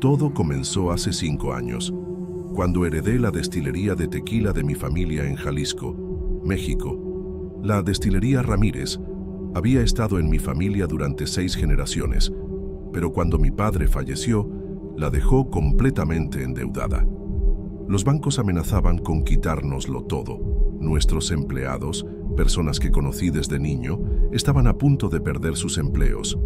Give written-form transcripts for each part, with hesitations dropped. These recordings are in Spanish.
Todo comenzó hace 5 años, cuando heredé la destilería de tequila de mi familia en Jalisco, México. La destilería Ramírez había estado en mi familia durante 6 generaciones, pero cuando mi padre falleció, la dejó completamente endeudada. Los bancos amenazaban con quitárnoslo todo. Nuestros empleados, personas que conocí desde niño, estaban a punto de perder sus empleos,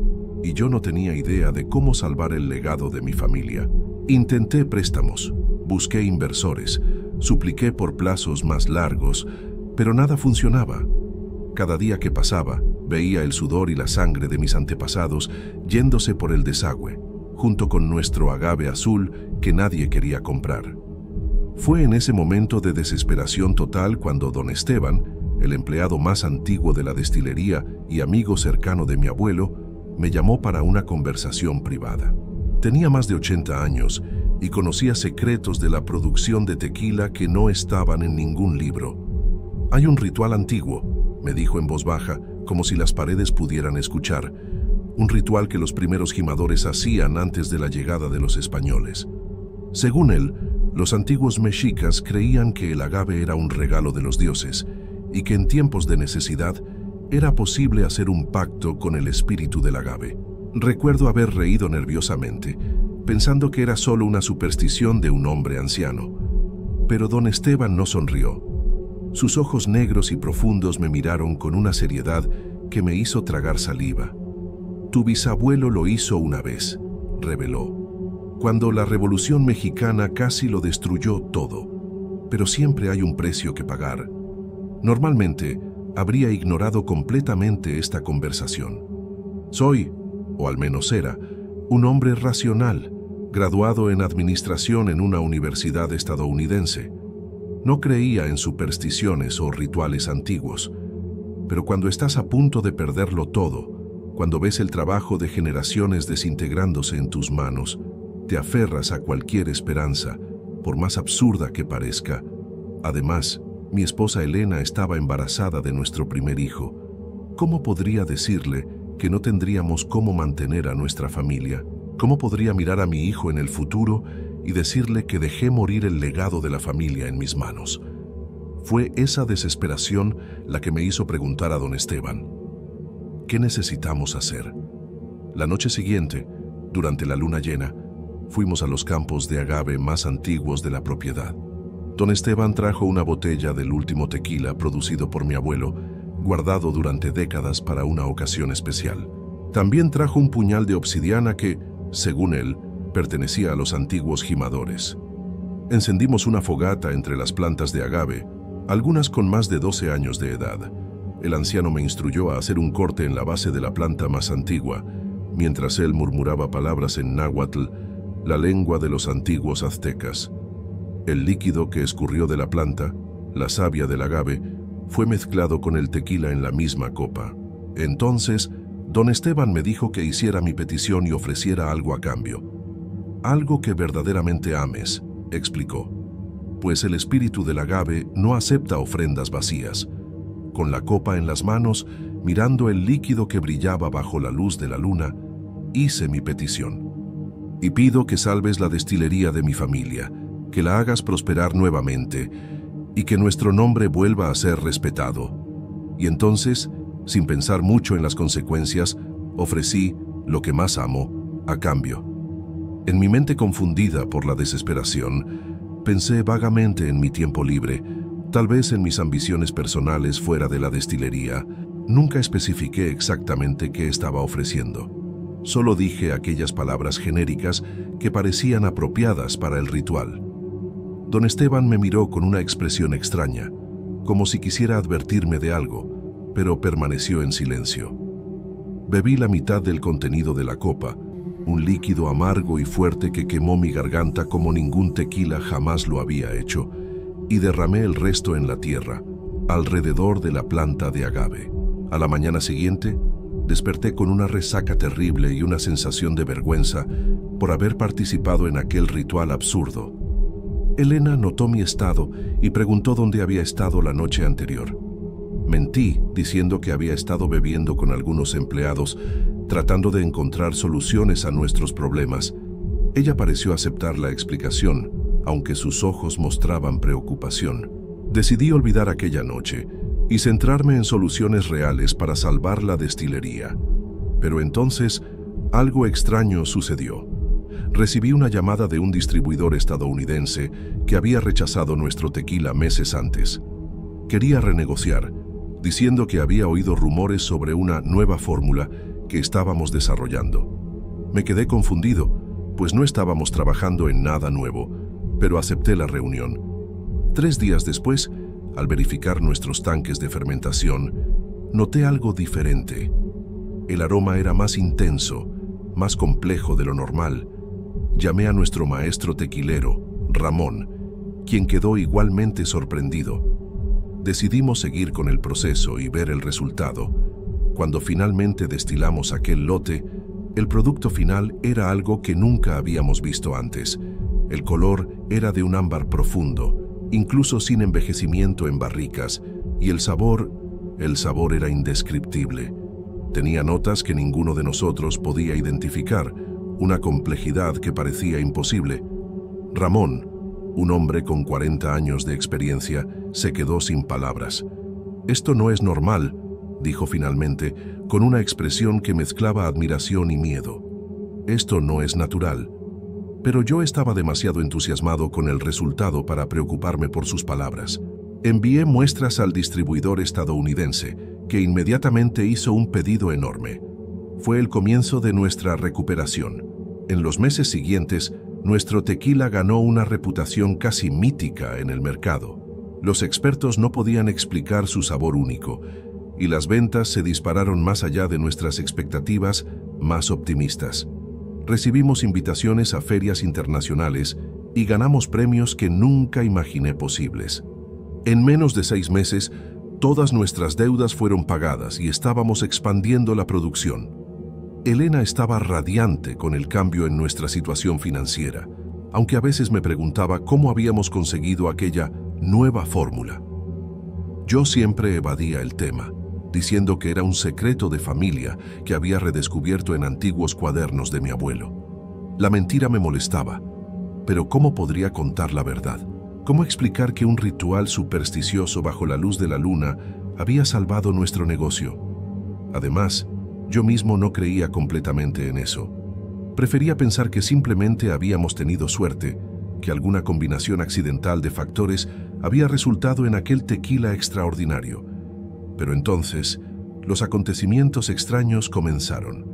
y yo no tenía idea de cómo salvar el legado de mi familia. Intenté préstamos, busqué inversores, supliqué por plazos más largos, pero nada funcionaba. Cada día que pasaba, veía el sudor y la sangre de mis antepasados yéndose por el desagüe, junto con nuestro agave azul que nadie quería comprar. Fue en ese momento de desesperación total cuando don Esteban, el empleado más antiguo de la destilería y amigo cercano de mi abuelo, me llamó para una conversación privada. Tenía más de 80 años y conocía secretos de la producción de tequila que no estaban en ningún libro. Hay un ritual antiguo, me dijo en voz baja, como si las paredes pudieran escuchar, un ritual que los primeros jimadores hacían antes de la llegada de los españoles. Según él, los antiguos mexicas creían que el agave era un regalo de los dioses y que en tiempos de necesidad era posible hacer un pacto con el espíritu del agave. Recuerdo haber reído nerviosamente, pensando que era solo una superstición de un hombre anciano. Pero don Esteban no sonrió. Sus ojos negros y profundos me miraron con una seriedad que me hizo tragar saliva. Tu bisabuelo lo hizo una vez, reveló, cuando la Revolución Mexicana casi lo destruyó todo. Pero siempre hay un precio que pagar. Normalmente, habría ignorado completamente esta conversación. Soy, o al menos era, un hombre racional, graduado en administración en una universidad estadounidense. No creía en supersticiones o rituales antiguos, pero cuando estás a punto de perderlo todo, cuando ves el trabajo de generaciones desintegrándose en tus manos, te aferras a cualquier esperanza, por más absurda que parezca. Además, mi esposa Elena estaba embarazada de nuestro primer hijo. ¿Cómo podría decirle que no tendríamos cómo mantener a nuestra familia? ¿Cómo podría mirar a mi hijo en el futuro y decirle que dejé morir el legado de la familia en mis manos? Fue esa desesperación la que me hizo preguntar a don Esteban, ¿qué necesitamos hacer? La noche siguiente, durante la luna llena, fuimos a los campos de agave más antiguos de la propiedad. Don Esteban trajo una botella del último tequila producido por mi abuelo, guardado durante décadas para una ocasión especial. También trajo un puñal de obsidiana que, según él, pertenecía a los antiguos jimadores. Encendimos una fogata entre las plantas de agave, algunas con más de 12 años de edad. El anciano me instruyó a hacer un corte en la base de la planta más antigua, mientras él murmuraba palabras en náhuatl, la lengua de los antiguos aztecas. El líquido que escurrió de la planta, la savia del agave, fue mezclado con el tequila en la misma copa. Entonces, don Esteban me dijo que hiciera mi petición y ofreciera algo a cambio. Algo que verdaderamente ames, explicó, pues el espíritu del agave no acepta ofrendas vacías. Con la copa en las manos, mirando el líquido que brillaba bajo la luz de la luna, hice mi petición. Y pido que salves la destilería de mi familia, que la hagas prosperar nuevamente y que nuestro nombre vuelva a ser respetado. Y entonces, sin pensar mucho en las consecuencias, ofrecí lo que más amo a cambio. En mi mente confundida por la desesperación, pensé vagamente en mi tiempo libre, tal vez en mis ambiciones personales fuera de la destilería. Nunca especifiqué exactamente qué estaba ofreciendo. Solo dije aquellas palabras genéricas que parecían apropiadas para el ritual. Don Esteban me miró con una expresión extraña, como si quisiera advertirme de algo, pero permaneció en silencio. Bebí la mitad del contenido de la copa, un líquido amargo y fuerte que quemó mi garganta como ningún tequila jamás lo había hecho, y derramé el resto en la tierra, alrededor de la planta de agave. A la mañana siguiente, desperté con una resaca terrible y una sensación de vergüenza por haber participado en aquel ritual absurdo. Elena notó mi estado y preguntó dónde había estado la noche anterior. Mentí, diciendo que había estado bebiendo con algunos empleados, tratando de encontrar soluciones a nuestros problemas. Ella pareció aceptar la explicación, aunque sus ojos mostraban preocupación. Decidí olvidar aquella noche y centrarme en soluciones reales para salvar la destilería. Pero entonces, algo extraño sucedió. Recibí una llamada de un distribuidor estadounidense que había rechazado nuestro tequila meses antes. Quería renegociar, diciendo que había oído rumores sobre una nueva fórmula que estábamos desarrollando. Me quedé confundido, pues no estábamos trabajando en nada nuevo, pero acepté la reunión. 3 días después, al verificar nuestros tanques de fermentación, noté algo diferente. El aroma era más intenso, más complejo de lo normal. Llamé a nuestro maestro tequilero, Ramón, quien quedó igualmente sorprendido. Decidimos seguir con el proceso y ver el resultado. Cuando finalmente destilamos aquel lote, el producto final era algo que nunca habíamos visto antes. El color era de un ámbar profundo, incluso sin envejecimiento en barricas, y el sabor era indescriptible. Tenía notas que ninguno de nosotros podía identificar, una complejidad que parecía imposible. Ramón, un hombre con 40 años de experiencia, se quedó sin palabras. «Esto no es normal», dijo finalmente, con una expresión que mezclaba admiración y miedo. «Esto no es natural». Pero yo estaba demasiado entusiasmado con el resultado para preocuparme por sus palabras. Envié muestras al distribuidor estadounidense, que inmediatamente hizo un pedido enorme. Fue el comienzo de nuestra recuperación. En los meses siguientes, nuestro tequila ganó una reputación casi mítica en el mercado. Los expertos no podían explicar su sabor único, y las ventas se dispararon más allá de nuestras expectativas más optimistas. Recibimos invitaciones a ferias internacionales y ganamos premios que nunca imaginé posibles. En menos de 6 meses, todas nuestras deudas fueron pagadas y estábamos expandiendo la producción. Elena estaba radiante con el cambio en nuestra situación financiera, aunque a veces me preguntaba cómo habíamos conseguido aquella nueva fórmula. Yo siempre evadía el tema, diciendo que era un secreto de familia que había redescubierto en antiguos cuadernos de mi abuelo. La mentira me molestaba, pero ¿cómo podría contar la verdad? ¿Cómo explicar que un ritual supersticioso bajo la luz de la luna había salvado nuestro negocio? Además, yo mismo no creía completamente en eso. Prefería pensar que simplemente habíamos tenido suerte, que alguna combinación accidental de factores había resultado en aquel tequila extraordinario. Pero entonces, los acontecimientos extraños comenzaron.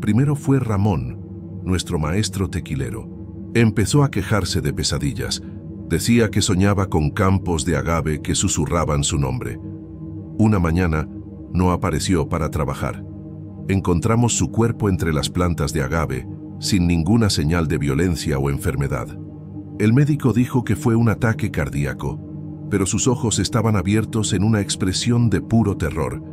Primero fue Ramón, nuestro maestro tequilero. Empezó a quejarse de pesadillas. Decía que soñaba con campos de agave que susurraban su nombre. Una mañana, no apareció para trabajar. Encontramos su cuerpo entre las plantas de agave, sin ninguna señal de violencia o enfermedad. El médico dijo que fue un ataque cardíaco, pero sus ojos estaban abiertos en una expresión de puro terror,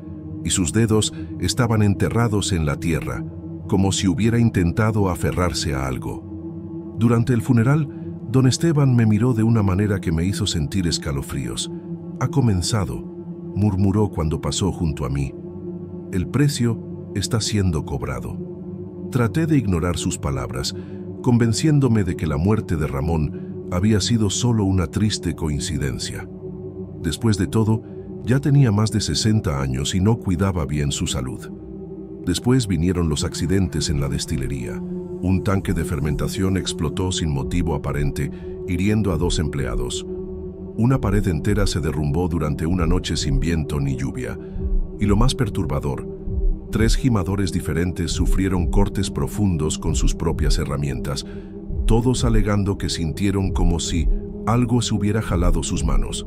y sus dedos estaban enterrados en la tierra, como si hubiera intentado aferrarse a algo. Durante el funeral, don Esteban me miró de una manera que me hizo sentir escalofríos. «Ha comenzado», murmuró cuando pasó junto a mí. «El precio está siendo cobrado». Traté de ignorar sus palabras, convenciéndome de que la muerte de Ramón había sido solo una triste coincidencia. Después de todo, ya tenía más de 60 años y no cuidaba bien su salud. Después vinieron los accidentes en la destilería. Un tanque de fermentación explotó sin motivo aparente, hiriendo a 2 empleados. Una pared entera se derrumbó durante una noche sin viento ni lluvia. Y lo más perturbador, 3 gimadores diferentes sufrieron cortes profundos con sus propias herramientas, todos alegando que sintieron como si algo se hubiera jalado sus manos.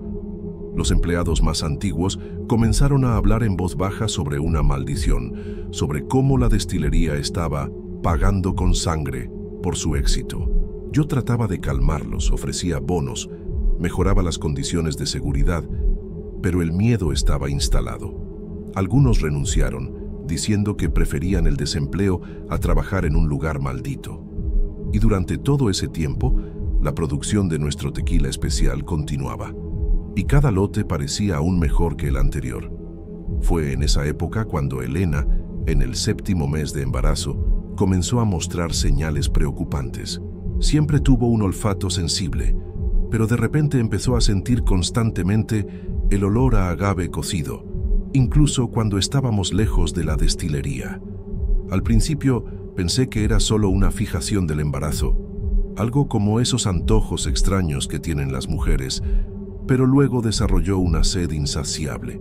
Los empleados más antiguos comenzaron a hablar en voz baja sobre una maldición, sobre cómo la destilería estaba pagando con sangre por su éxito. Yo trataba de calmarlos, ofrecía bonos, mejoraba las condiciones de seguridad, pero el miedo estaba instalado. Algunos renunciaron, diciendo que preferían el desempleo a trabajar en un lugar maldito. Y durante todo ese tiempo, la producción de nuestro tequila especial continuaba, y cada lote parecía aún mejor que el anterior. Fue en esa época cuando Elena, en el 7º mes de embarazo, comenzó a mostrar señales preocupantes. Siempre tuvo un olfato sensible, pero de repente empezó a sentir constantemente el olor a agave cocido, incluso cuando estábamos lejos de la destilería. Al principio pensé que era solo una fijación del embarazo, algo como esos antojos extraños que tienen las mujeres, pero luego desarrolló una sed insaciable.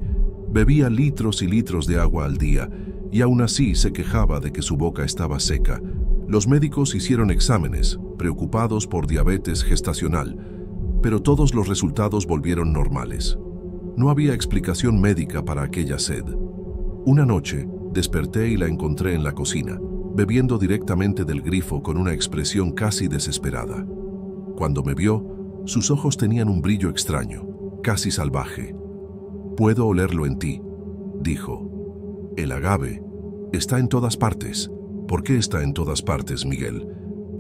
Bebía litros y litros de agua al día y aún así se quejaba de que su boca estaba seca. Los médicos hicieron exámenes, preocupados por diabetes gestacional, pero todos los resultados volvieron normales. No había explicación médica para aquella sed. Una noche, desperté y la encontré en la cocina, bebiendo directamente del grifo con una expresión casi desesperada. Cuando me vio, sus ojos tenían un brillo extraño, casi salvaje. «Puedo olerlo en ti», dijo. «El agave está en todas partes». «¿Por qué está en todas partes, Miguel?»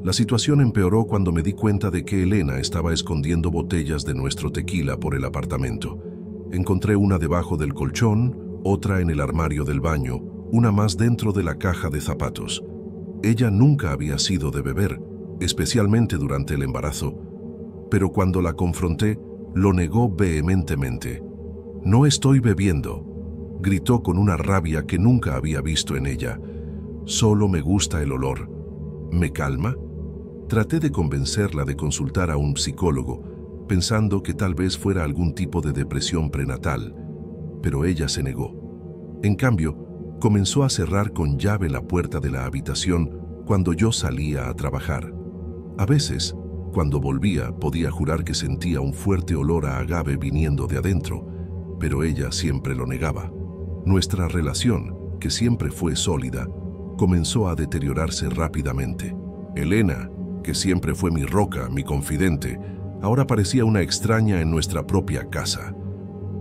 La situación empeoró cuando me di cuenta de que Elena estaba escondiendo botellas de nuestro tequila por el apartamento. Encontré una debajo del colchón, otra en el armario del baño, una más dentro de la caja de zapatos. Ella nunca había sido de beber, especialmente durante el embarazo, pero cuando la confronté, lo negó vehementemente. «No estoy bebiendo», gritó con una rabia que nunca había visto en ella. «Solo me gusta el olor». ¿Me calma? Traté de convencerla de consultar a un psicólogo, pensando que tal vez fuera algún tipo de depresión prenatal, pero ella se negó. En cambio, comenzó a cerrar con llave la puerta de la habitación cuando yo salía a trabajar. A veces, cuando volvía, podía jurar que sentía un fuerte olor a agave viniendo de adentro, pero ella siempre lo negaba. Nuestra relación, que siempre fue sólida, comenzó a deteriorarse rápidamente. Elena, que siempre fue mi roca, mi confidente, ahora parecía una extraña en nuestra propia casa.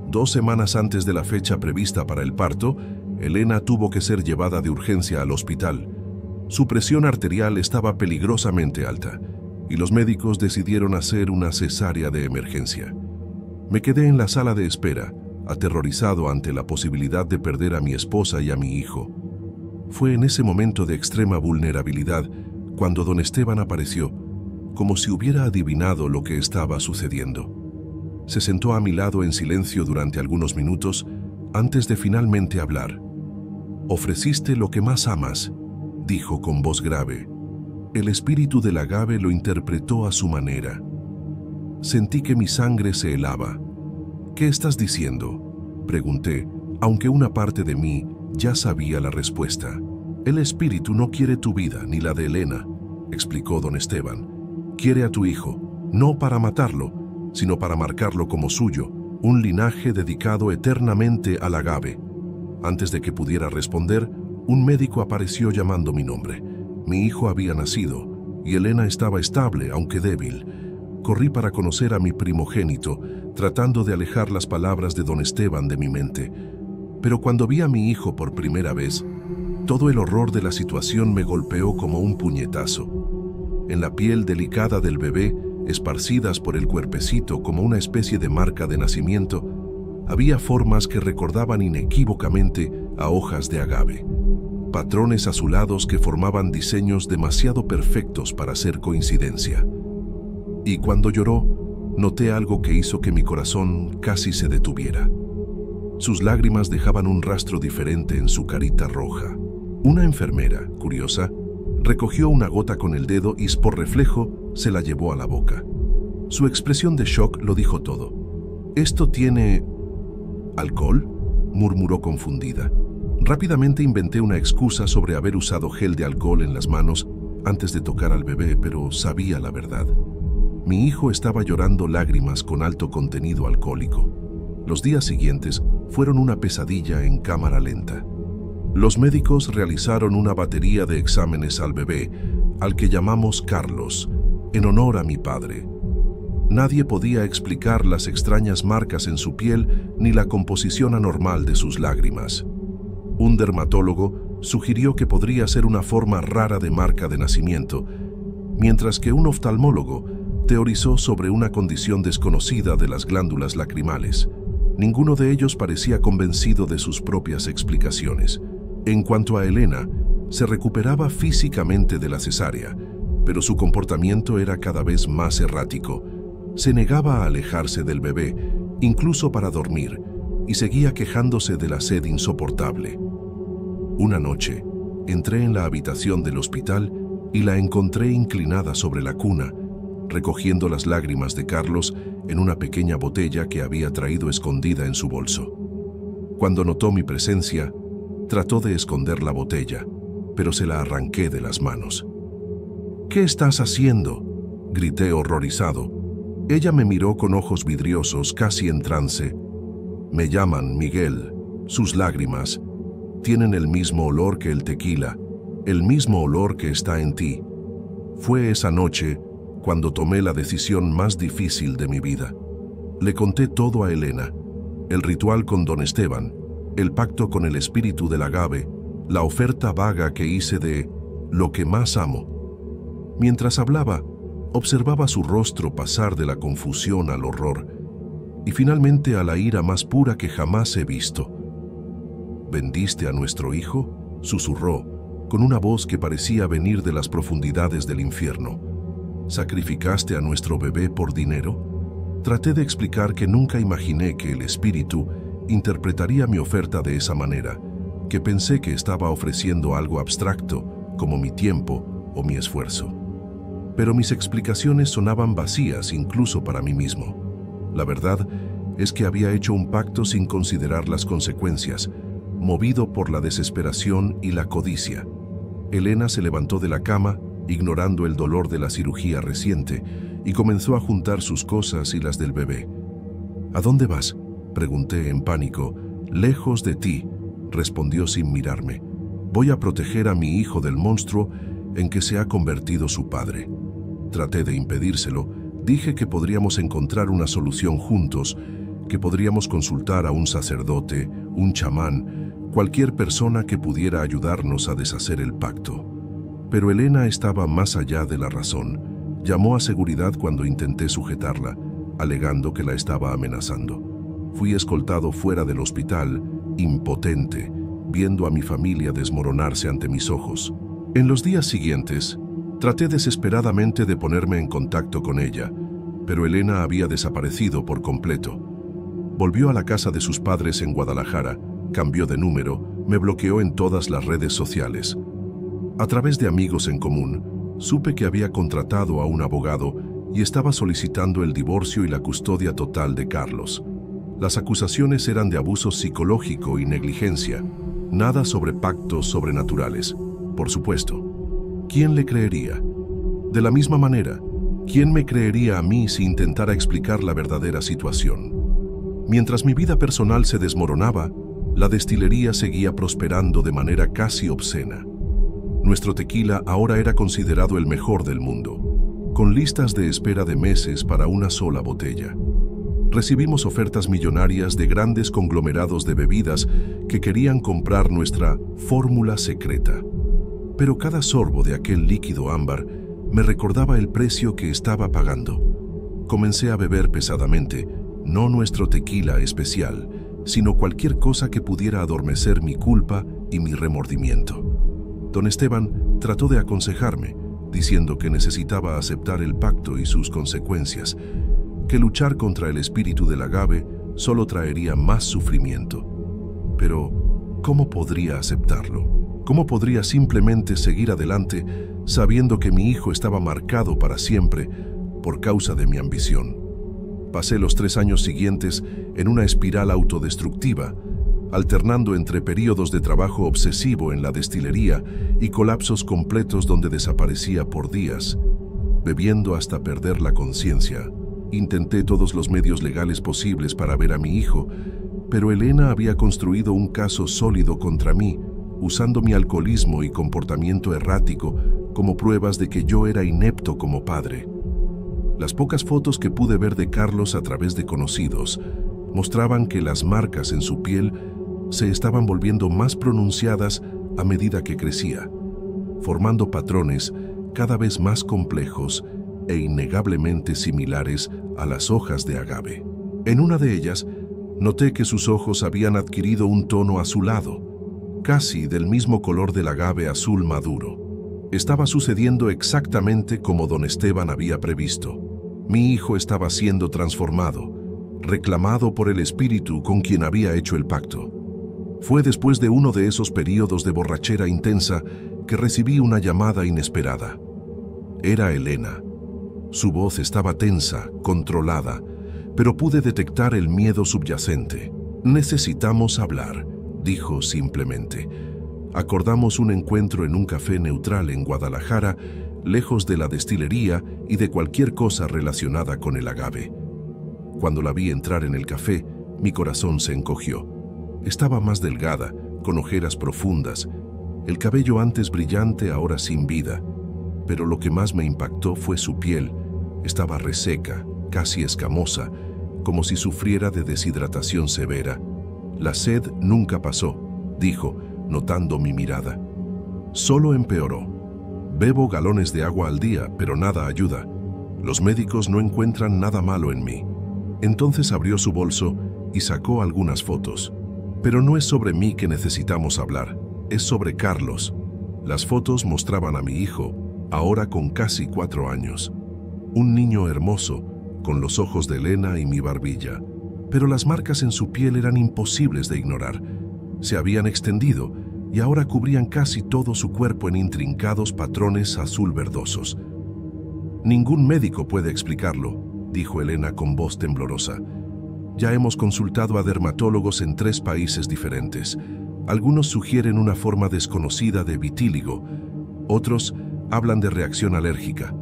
2 semanas antes de la fecha prevista para el parto, Elena tuvo que ser llevada de urgencia al hospital. Su presión arterial estaba peligrosamente alta y los médicos decidieron hacer una cesárea de emergencia. Me quedé en la sala de espera, aterrorizado ante la posibilidad de perder a mi esposa y a mi hijo. Fue en ese momento de extrema vulnerabilidad cuando don Esteban apareció, como si hubiera adivinado lo que estaba sucediendo. Se sentó a mi lado en silencio durante algunos minutos antes de finalmente hablar. «Ofreciste lo que más amas», dijo con voz grave. El espíritu del agave lo interpretó a su manera. Sentí que mi sangre se helaba. «¿Qué estás diciendo?», pregunté, aunque una parte de mí ya sabía la respuesta. «El espíritu no quiere tu vida ni la de Elena», explicó don Esteban. «Quiere a tu hijo, no para matarlo, sino para marcarlo como suyo, un linaje dedicado eternamente al agave». Antes de que pudiera responder, un médico apareció llamando mi nombre. Mi hijo había nacido y Elena estaba estable, aunque débil. Corrí para conocer a mi primogénito, tratando de alejar las palabras de don Esteban de mi mente. Pero cuando vi a mi hijo por primera vez, todo el horror de la situación me golpeó como un puñetazo. En la piel delicada del bebé, esparcidas por el cuerpecito como una especie de marca de nacimiento, había formas que recordaban inequívocamente a hojas de agave, patrones azulados que formaban diseños demasiado perfectos para ser coincidencia. Y cuando lloró, noté algo que hizo que mi corazón casi se detuviera. Sus lágrimas dejaban un rastro diferente en su carita roja. Una enfermera, curiosa, recogió una gota con el dedo y por reflejo se la llevó a la boca. Su expresión de shock lo dijo todo. «¿Esto tiene alcohol?», murmuró confundida. Rápidamente inventé una excusa sobre haber usado gel de alcohol en las manos antes de tocar al bebé, pero sabía la verdad. Mi hijo estaba llorando lágrimas con alto contenido alcohólico. Los días siguientes fueron una pesadilla en cámara lenta. Los médicos realizaron una batería de exámenes al bebé, al que llamamos Carlos, en honor a mi padre. Nadie podía explicar las extrañas marcas en su piel ni la composición anormal de sus lágrimas. Un dermatólogo sugirió que podría ser una forma rara de marca de nacimiento, mientras que un oftalmólogo teorizó sobre una condición desconocida de las glándulas lacrimales. Ninguno de ellos parecía convencido de sus propias explicaciones. En cuanto a Elena, se recuperaba físicamente de la cesárea, pero su comportamiento era cada vez más errático. Se negaba a alejarse del bebé, incluso para dormir, y seguía quejándose de la sed insoportable. Una noche, entré en la habitación del hospital y la encontré inclinada sobre la cuna, recogiendo las lágrimas de Carlos en una pequeña botella que había traído escondida en su bolso. Cuando notó mi presencia, trató de esconder la botella, pero se la arranqué de las manos. «¿Qué estás haciendo?», grité horrorizado. Ella me miró con ojos vidriosos, casi en trance. «Me llaman Miguel. Sus lágrimas tienen el mismo olor que el tequila, el mismo olor que está en ti. Fue esa noche cuando tomé la decisión más difícil de mi vida». Le conté todo a Elena: el ritual con don Esteban, el pacto con el espíritu del agave, la oferta vaga que hice de lo que más amo. Mientras hablaba, observaba su rostro pasar de la confusión al horror y finalmente a la ira más pura que jamás he visto. «¿Vendiste a nuestro hijo?», susurró, con una voz que parecía venir de las profundidades del infierno. «¿Sacrificaste a nuestro bebé por dinero?». Traté de explicar que nunca imaginé que el espíritu interpretaría mi oferta de esa manera, que pensé que estaba ofreciendo algo abstracto, como mi tiempo o mi esfuerzo. Pero mis explicaciones sonaban vacías incluso para mí mismo. La verdad es que había hecho un pacto sin considerar las consecuencias, movido por la desesperación y la codicia. Elena se levantó de la cama, ignorando el dolor de la cirugía reciente, y comenzó a juntar sus cosas y las del bebé. «¿A dónde vas?», pregunté en pánico. «Lejos de ti», respondió sin mirarme. «Voy a proteger a mi hijo del monstruo en que se ha convertido su padre». Traté de impedírselo. Dije que podríamos encontrar una solución juntos, que podríamos consultar a un sacerdote, un chamán, cualquier persona que pudiera ayudarnos a deshacer el pacto. Pero Elena estaba más allá de la razón. Llamó a seguridad cuando intenté sujetarla, alegando que la estaba amenazando. Fui escoltado fuera del hospital, impotente, viendo a mi familia desmoronarse ante mis ojos. En los días siguientes, traté desesperadamente de ponerme en contacto con ella, pero Elena había desaparecido por completo. Volvió a la casa de sus padres en Guadalajara, cambió de número, me bloqueó en todas las redes sociales. A través de amigos en común, supe que había contratado a un abogado y estaba solicitando el divorcio y la custodia total de Carlos. Las acusaciones eran de abuso psicológico y negligencia, nada sobre pactos sobrenaturales, por supuesto. ¿Quién le creería? De la misma manera, ¿quién me creería a mí si intentara explicar la verdadera situación? Mientras mi vida personal se desmoronaba, la destilería seguía prosperando de manera casi obscena. Nuestro tequila ahora era considerado el mejor del mundo, con listas de espera de meses para una sola botella. Recibimos ofertas millonarias de grandes conglomerados de bebidas que querían comprar nuestra fórmula secreta. Pero cada sorbo de aquel líquido ámbar me recordaba el precio que estaba pagando. Comencé a beber pesadamente, no nuestro tequila especial, sino cualquier cosa que pudiera adormecer mi culpa y mi remordimiento. Don Esteban trató de aconsejarme, diciendo que necesitaba aceptar el pacto y sus consecuencias, que luchar contra el espíritu del agave solo traería más sufrimiento. Pero, ¿cómo podría aceptarlo? ¿Cómo podría simplemente seguir adelante sabiendo que mi hijo estaba marcado para siempre por causa de mi ambición? Pasé los 3 años siguientes en una espiral autodestructiva, alternando entre periodos de trabajo obsesivo en la destilería y colapsos completos donde desaparecía por días, bebiendo hasta perder la conciencia. Intenté todos los medios legales posibles para ver a mi hijo, pero Elena había construido un caso sólido contra mí, usando mi alcoholismo y comportamiento errático como pruebas de que yo era inepto como padre. Las pocas fotos que pude ver de Carlos a través de conocidos mostraban que las marcas en su piel se estaban volviendo más pronunciadas a medida que crecía, formando patrones cada vez más complejos e innegablemente similares a las hojas de agave. En una de ellas, noté que sus ojos habían adquirido un tono azulado, casi del mismo color del agave azul maduro. Estaba sucediendo exactamente como don Esteban había previsto. Mi hijo estaba siendo transformado, reclamado por el espíritu con quien había hecho el pacto. Fue después de uno de esos períodos de borrachera intensa que recibí una llamada inesperada. Era Elena. Su voz estaba tensa, controlada, pero pude detectar el miedo subyacente. «Necesitamos hablar», dijo simplemente. Acordamos un encuentro en un café neutral en Guadalajara, lejos de la destilería y de cualquier cosa relacionada con el agave. Cuando la vi entrar en el café, mi corazón se encogió. Estaba más delgada, con ojeras profundas, el cabello antes brillante, ahora sin vida. Pero lo que más me impactó fue su piel. Estaba reseca, casi escamosa, como si sufriera de deshidratación severa. «La sed nunca pasó», dijo, notando mi mirada. «Solo empeoró. Bebo galones de agua al día, pero nada ayuda. Los médicos no encuentran nada malo en mí». Entonces abrió su bolso y sacó algunas fotos. «Pero no es sobre mí que necesitamos hablar, es sobre Carlos». Las fotos mostraban a mi hijo, ahora con casi 4 años. Un niño hermoso, con los ojos de Elena y mi barbilla. Pero las marcas en su piel eran imposibles de ignorar. Se habían extendido y ahora cubrían casi todo su cuerpo en intrincados patrones azul verdosos. «Ningún médico puede explicarlo», dijo Elena con voz temblorosa. «Ya hemos consultado a dermatólogos en 3 países diferentes. Algunos sugieren una forma desconocida de vitíligo, otros hablan de reacción alérgica,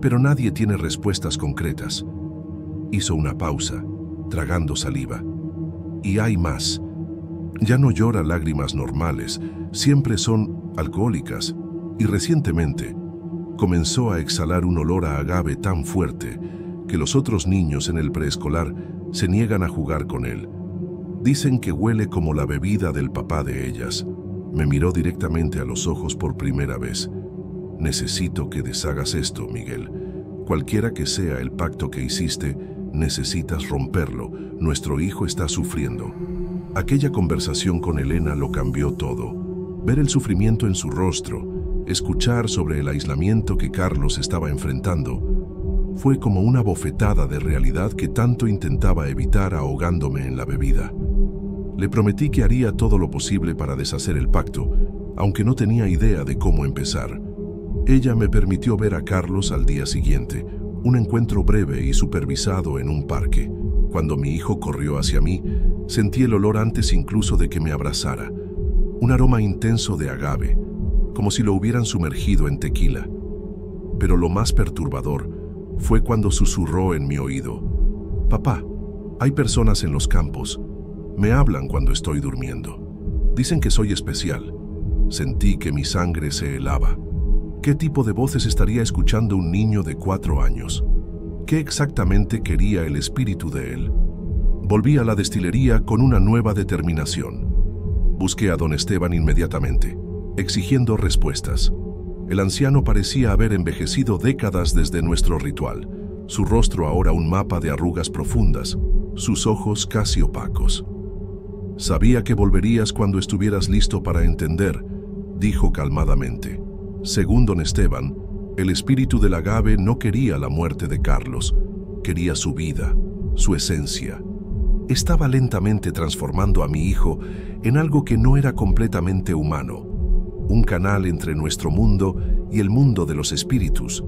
pero nadie tiene respuestas concretas». Hizo una pausa, tragando saliva. «Y hay más. Ya no llora lágrimas normales, siempre son alcohólicas, y recientemente comenzó a exhalar un olor a agave tan fuerte que los otros niños en el preescolar se niegan a jugar con él. Dicen que huele como la bebida del papá de ellas». Me miró directamente a los ojos por primera vez. «Necesito que deshagas esto, Miguel. Cualquiera que sea el pacto que hiciste, necesitas romperlo. Nuestro hijo está sufriendo». Aquella conversación con Elena lo cambió todo. Ver el sufrimiento en su rostro, escuchar sobre el aislamiento que Carlos estaba enfrentando, fue como una bofetada de realidad que tanto intentaba evitar ahogándome en la bebida. Le prometí que haría todo lo posible para deshacer el pacto, aunque no tenía idea de cómo empezar. Ella me permitió ver a Carlos al día siguiente, un encuentro breve y supervisado en un parque. Cuando mi hijo corrió hacia mí, sentí el olor antes incluso de que me abrazara. Un aroma intenso de agave, como si lo hubieran sumergido en tequila. Pero lo más perturbador fue cuando susurró en mi oído: «Papá, hay personas en los campos. Me hablan cuando estoy durmiendo. Dicen que soy especial». Sentí que mi sangre se helaba. ¿Qué tipo de voces estaría escuchando un niño de 4 años? ¿Qué exactamente quería el espíritu de él? Volví a la destilería con una nueva determinación. Busqué a don Esteban inmediatamente, exigiendo respuestas. El anciano parecía haber envejecido décadas desde nuestro ritual, su rostro ahora un mapa de arrugas profundas, sus ojos casi opacos. «Sabía que volverías cuando estuvieras listo para entender», dijo calmadamente. Según don Esteban, el espíritu del agave no quería la muerte de Carlos, quería su vida, su esencia. Estaba lentamente transformando a mi hijo en algo que no era completamente humano, un canal entre nuestro mundo y el mundo de los espíritus.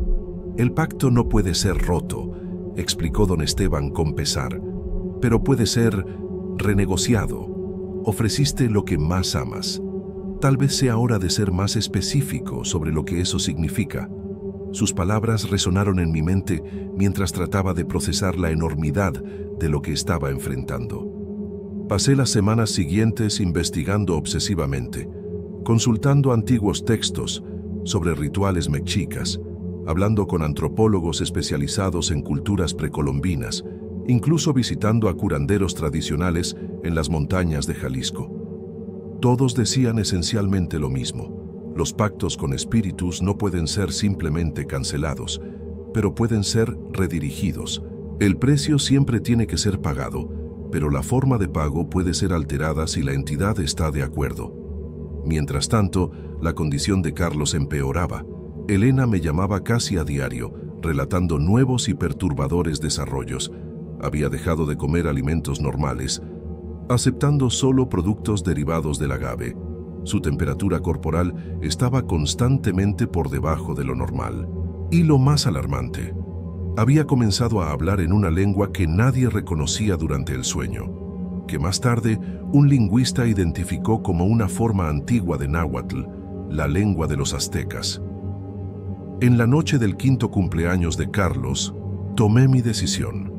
«El pacto no puede ser roto», explicó don Esteban con pesar, «pero puede ser renegociado. Ofreciste lo que más amas. Tal vez sea hora de ser más específico sobre lo que eso significa». Sus palabras resonaron en mi mente mientras trataba de procesar la enormidad de lo que estaba enfrentando. Pasé las semanas siguientes investigando obsesivamente, consultando antiguos textos sobre rituales mexicas, hablando con antropólogos especializados en culturas precolombinas, incluso visitando a curanderos tradicionales en las montañas de Jalisco. Todos decían esencialmente lo mismo: los pactos con espíritus no pueden ser simplemente cancelados, pero pueden ser redirigidos. El precio siempre tiene que ser pagado, pero la forma de pago puede ser alterada si la entidad está de acuerdo. Mientras tanto, la condición de Carlos empeoraba. Elena me llamaba casi a diario, relatando nuevos y perturbadores desarrollos. Había dejado de comer alimentos normales, aceptando solo productos derivados del agave. Su temperatura corporal estaba constantemente por debajo de lo normal. Y lo más alarmante, había comenzado a hablar en una lengua que nadie reconocía durante el sueño, que más tarde un lingüista identificó como una forma antigua de náhuatl, la lengua de los aztecas. En la noche del 5º cumpleaños de Carlos, tomé mi decisión.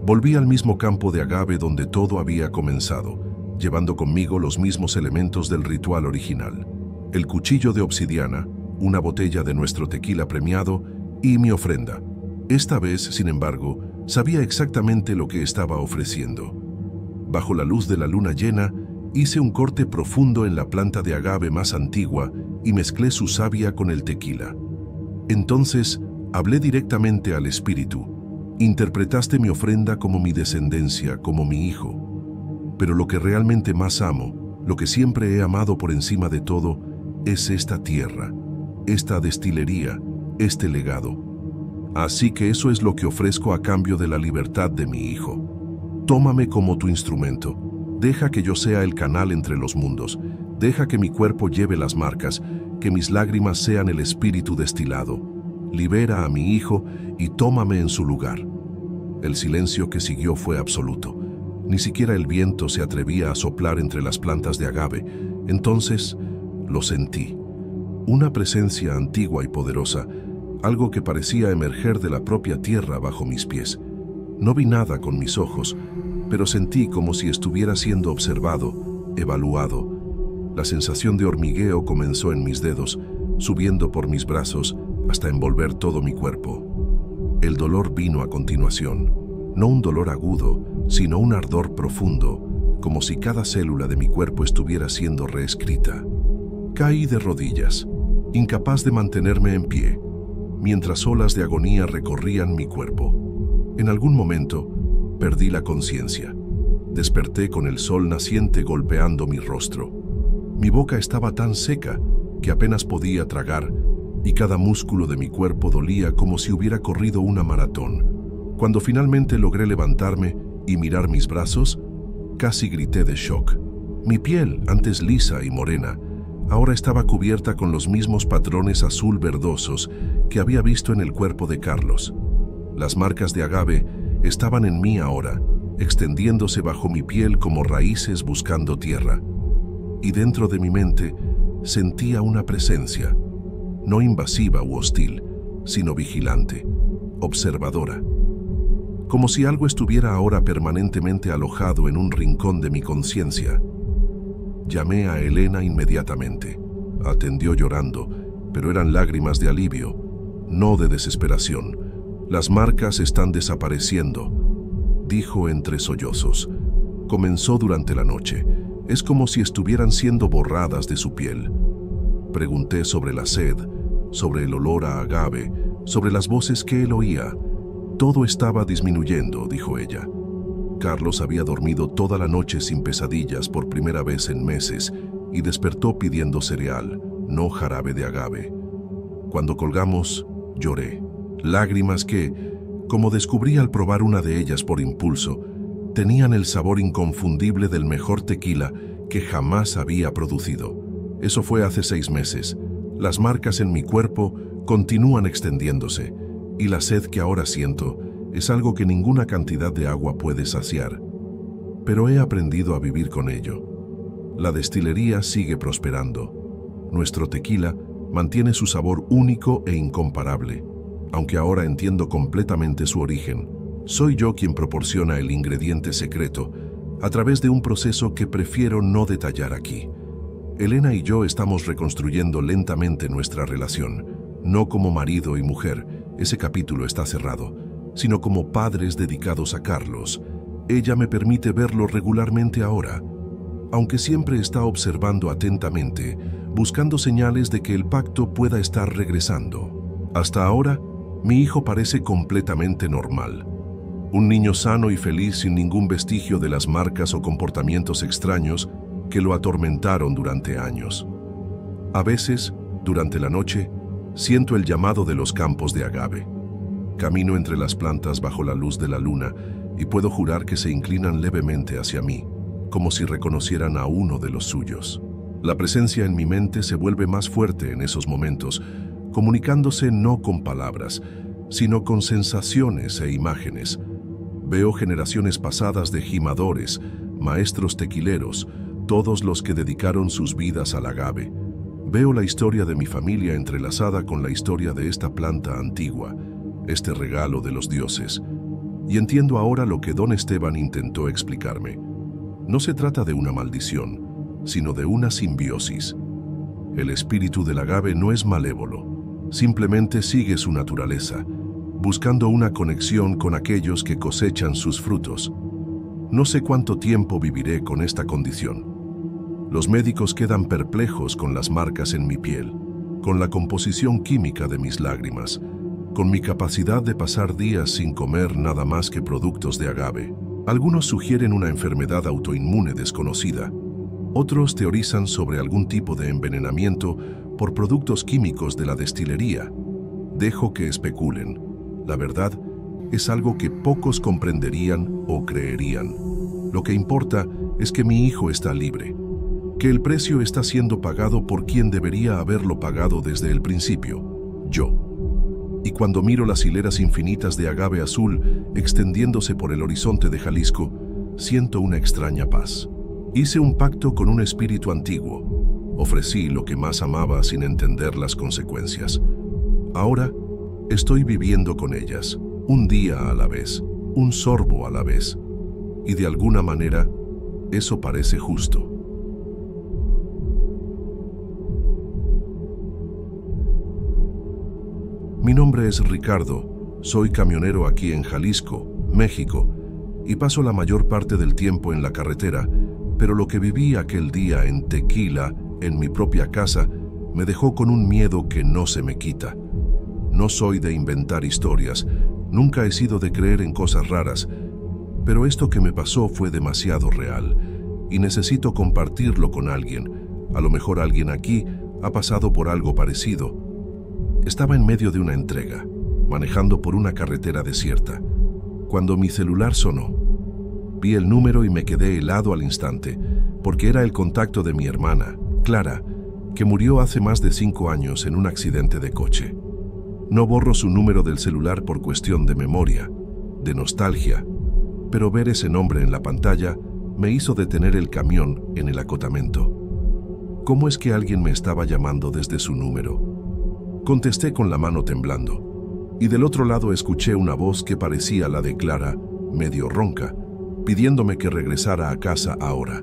Volví al mismo campo de agave donde todo había comenzado, llevando conmigo los mismos elementos del ritual original: el cuchillo de obsidiana, una botella de nuestro tequila premiado y mi ofrenda. Esta vez, sin embargo, sabía exactamente lo que estaba ofreciendo. Bajo la luz de la luna llena, hice un corte profundo en la planta de agave más antigua y mezclé su savia con el tequila. Entonces, hablé directamente al espíritu. Interpretaste mi ofrenda como mi descendencia, como mi hijo. Pero lo que realmente más amo, lo que siempre he amado por encima de todo, es esta tierra, esta destilería, este legado. Así que eso es lo que ofrezco a cambio de la libertad de mi hijo. Tómame como tu instrumento. Deja que yo sea el canal entre los mundos. Deja que mi cuerpo lleve las marcas, que mis lágrimas sean el espíritu destilado. Libera a mi hijo y tómame en su lugar. El silencio que siguió fue absoluto. Ni siquiera el viento se atrevía a soplar entre las plantas de agave. Entonces, lo sentí. Una presencia antigua y poderosa, algo que parecía emerger de la propia tierra bajo mis pies. No vi nada con mis ojos, pero sentí como si estuviera siendo observado, evaluado. La sensación de hormigueo comenzó en mis dedos, subiendo por mis brazos hasta envolver todo mi cuerpo. El dolor vino a continuación, no un dolor agudo, sino un ardor profundo, como si cada célula de mi cuerpo estuviera siendo reescrita. Caí de rodillas, incapaz de mantenerme en pie, mientras olas de agonía recorrían mi cuerpo. En algún momento, perdí la conciencia. Desperté con el sol naciente golpeando mi rostro. Mi boca estaba tan seca que apenas podía tragar y cada músculo de mi cuerpo dolía como si hubiera corrido una maratón. Cuando finalmente logré levantarme y mirar mis brazos, casi grité de shock. Mi piel, antes lisa y morena, ahora estaba cubierta con los mismos patrones azul verdosos que había visto en el cuerpo de Carlos. Las marcas de agave estaban en mí ahora, extendiéndose bajo mi piel como raíces buscando tierra. Y dentro de mi mente sentía una presencia, no invasiva u hostil, sino vigilante, observadora. Como si algo estuviera ahora permanentemente alojado en un rincón de mi conciencia. Llamé a Elena inmediatamente. Atendió llorando, pero eran lágrimas de alivio, no de desesperación. Las marcas están desapareciendo, dijo entre sollozos. Comenzó durante la noche. Es como si estuvieran siendo borradas de su piel. Pregunté sobre la sed, sobre el olor a agave, sobre las voces que él oía. Todo estaba disminuyendo, dijo ella. Carlos había dormido toda la noche sin pesadillas por primera vez en meses y despertó pidiendo cereal, no jarabe de agave. Cuando colgamos, lloré. Lágrimas que, como descubrí al probar una de ellas por impulso, tenían el sabor inconfundible del mejor tequila que jamás había producido. Eso fue hace 6 meses. Las marcas en mi cuerpo continúan extendiéndose, y la sed que ahora siento es algo que ninguna cantidad de agua puede saciar. Pero he aprendido a vivir con ello. La destilería sigue prosperando. Nuestro tequila mantiene su sabor único e incomparable, aunque ahora entiendo completamente su origen. Soy yo quien proporciona el ingrediente secreto a través de un proceso que prefiero no detallar aquí. Elena y yo estamos reconstruyendo lentamente nuestra relación, no como marido y mujer, ese capítulo está cerrado, sino como padres dedicados a Carlos. Ella me permite verlo regularmente ahora, aunque siempre está observando atentamente, buscando señales de que el pacto pueda estar regresando. Hasta ahora, mi hijo parece completamente normal. Un niño sano y feliz sin ningún vestigio de las marcas o comportamientos extraños que lo atormentaron durante años. A veces, durante la noche, Siento el llamado de los campos de agave. Camino entre las plantas bajo la luz de la luna y puedo jurar que se inclinan levemente hacia mí, como si reconocieran a uno de los suyos. La presencia en mi mente se vuelve más fuerte en esos momentos, comunicándose no con palabras, sino con sensaciones e imágenes. Veo generaciones pasadas de gimadores, maestros tequileros, todos los que dedicaron sus vidas al agave. Veo la historia de mi familia entrelazada con la historia de esta planta antigua, este regalo de los dioses. Y entiendo ahora lo que Don Esteban intentó explicarme. No se trata de una maldición, sino de una simbiosis. El espíritu del agave no es malévolo, simplemente sigue su naturaleza, buscando una conexión con aquellos que cosechan sus frutos. No sé cuánto tiempo viviré con esta condición. Los médicos quedan perplejos con las marcas en mi piel, con la composición química de mis lágrimas, con mi capacidad de pasar días sin comer nada más que productos de agave. Algunos sugieren una enfermedad autoinmune desconocida. Otros teorizan sobre algún tipo de envenenamiento por productos químicos de la destilería. Dejo que especulen. La verdad es algo que pocos comprenderían o creerían. Lo que importa es que mi hijo está libre, que el precio está siendo pagado por quien debería haberlo pagado desde el principio, yo. Y cuando miro las hileras infinitas de agave azul extendiéndose por el horizonte de Jalisco, siento una extraña paz. Hice un pacto con un espíritu antiguo. Ofrecí lo que más amaba sin entender las consecuencias. Ahora estoy viviendo con ellas, un día a la vez, un sorbo a la vez. Y de alguna manera, eso parece justo. Mi nombre es Ricardo, soy camionero aquí en Jalisco, México, y paso la mayor parte del tiempo en la carretera, pero lo que viví aquel día en Tequila, en mi propia casa, me dejó con un miedo que no se me quita. No soy de inventar historias, nunca he sido de creer en cosas raras, pero esto que me pasó fue demasiado real, y necesito compartirlo con alguien. A lo mejor alguien aquí ha pasado por algo parecido. Estaba en medio de una entrega, manejando por una carretera desierta, cuando mi celular sonó. Vi el número y me quedé helado al instante, porque era el contacto de mi hermana, Clara, que murió hace más de 5 años en un accidente de coche. No borro su número del celular por cuestión de memoria, de nostalgia, pero ver ese nombre en la pantalla me hizo detener el camión en el acotamiento. ¿Cómo es que alguien me estaba llamando desde su número? Contesté con la mano temblando, y del otro lado escuché una voz que parecía la de Clara, medio ronca, pidiéndome que regresara a casa ahora.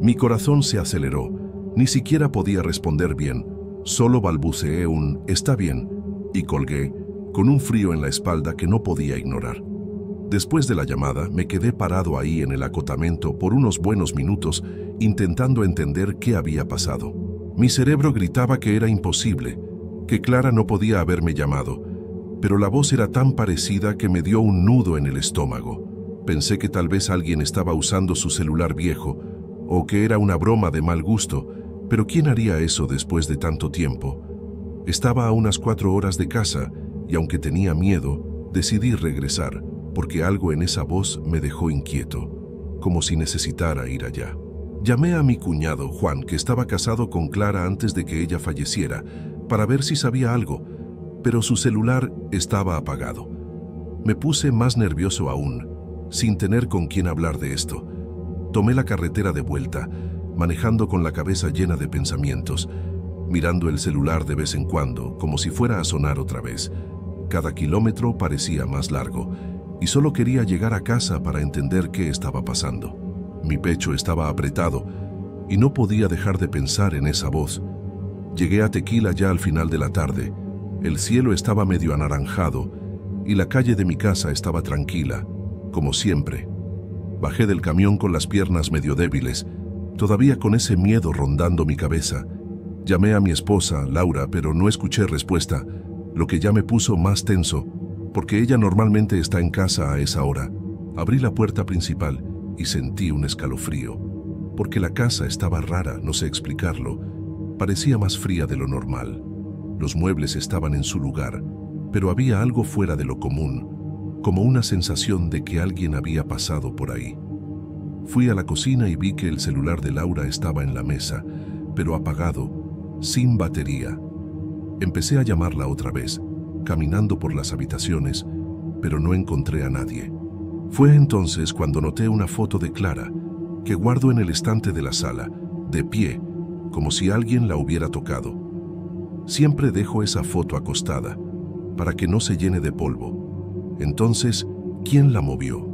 Mi corazón se aceleró, ni siquiera podía responder bien, solo balbuceé un «está bien» y colgué, con un frío en la espalda que no podía ignorar. Después de la llamada, me quedé parado ahí en el acotamiento por unos buenos minutos, intentando entender qué había pasado. Mi cerebro gritaba que era imposible, que Clara no podía haberme llamado, pero la voz era tan parecida que me dio un nudo en el estómago. Pensé que tal vez alguien estaba usando su celular viejo, o que era una broma de mal gusto, pero ¿quién haría eso después de tanto tiempo? Estaba a unas 4 horas de casa, y aunque tenía miedo, decidí regresar, porque algo en esa voz me dejó inquieto, como si necesitara ir allá. Llamé a mi cuñado, Juan, que estaba casado con Clara antes de que ella falleciera, para ver si sabía algo, pero su celular estaba apagado. Me puse más nervioso aún, sin tener con quién hablar de esto. Tomé la carretera de vuelta, manejando con la cabeza llena de pensamientos, mirando el celular de vez en cuando, como si fuera a sonar otra vez. Cada kilómetro parecía más largo, y solo quería llegar a casa para entender qué estaba pasando. Mi pecho estaba apretado, y no podía dejar de pensar en esa voz. Llegué a Tequila ya al final de la tarde. El cielo estaba medio anaranjado, y la calle de mi casa estaba tranquila, como siempre. Bajé del camión con las piernas medio débiles, todavía con ese miedo rondando mi cabeza. Llamé a mi esposa, Laura, pero no escuché respuesta, lo que ya me puso más tenso, porque ella normalmente está en casa a esa hora. Abrí la puerta principal y sentí un escalofrío, porque la casa estaba rara, no sé explicarlo. Parecía más fría de lo normal. Los muebles estaban en su lugar, pero había algo fuera de lo común, como una sensación de que alguien había pasado por ahí. Fui a la cocina y vi que el celular de Laura estaba en la mesa, pero apagado, sin batería. Empecé a llamarla otra vez, caminando por las habitaciones, pero no encontré a nadie. Fue entonces cuando noté una foto de Clara, que guardo en el estante de la sala, de pie, como si alguien la hubiera tocado. Siempre dejo esa foto acostada, para que no se llene de polvo. Entonces, ¿quién la movió?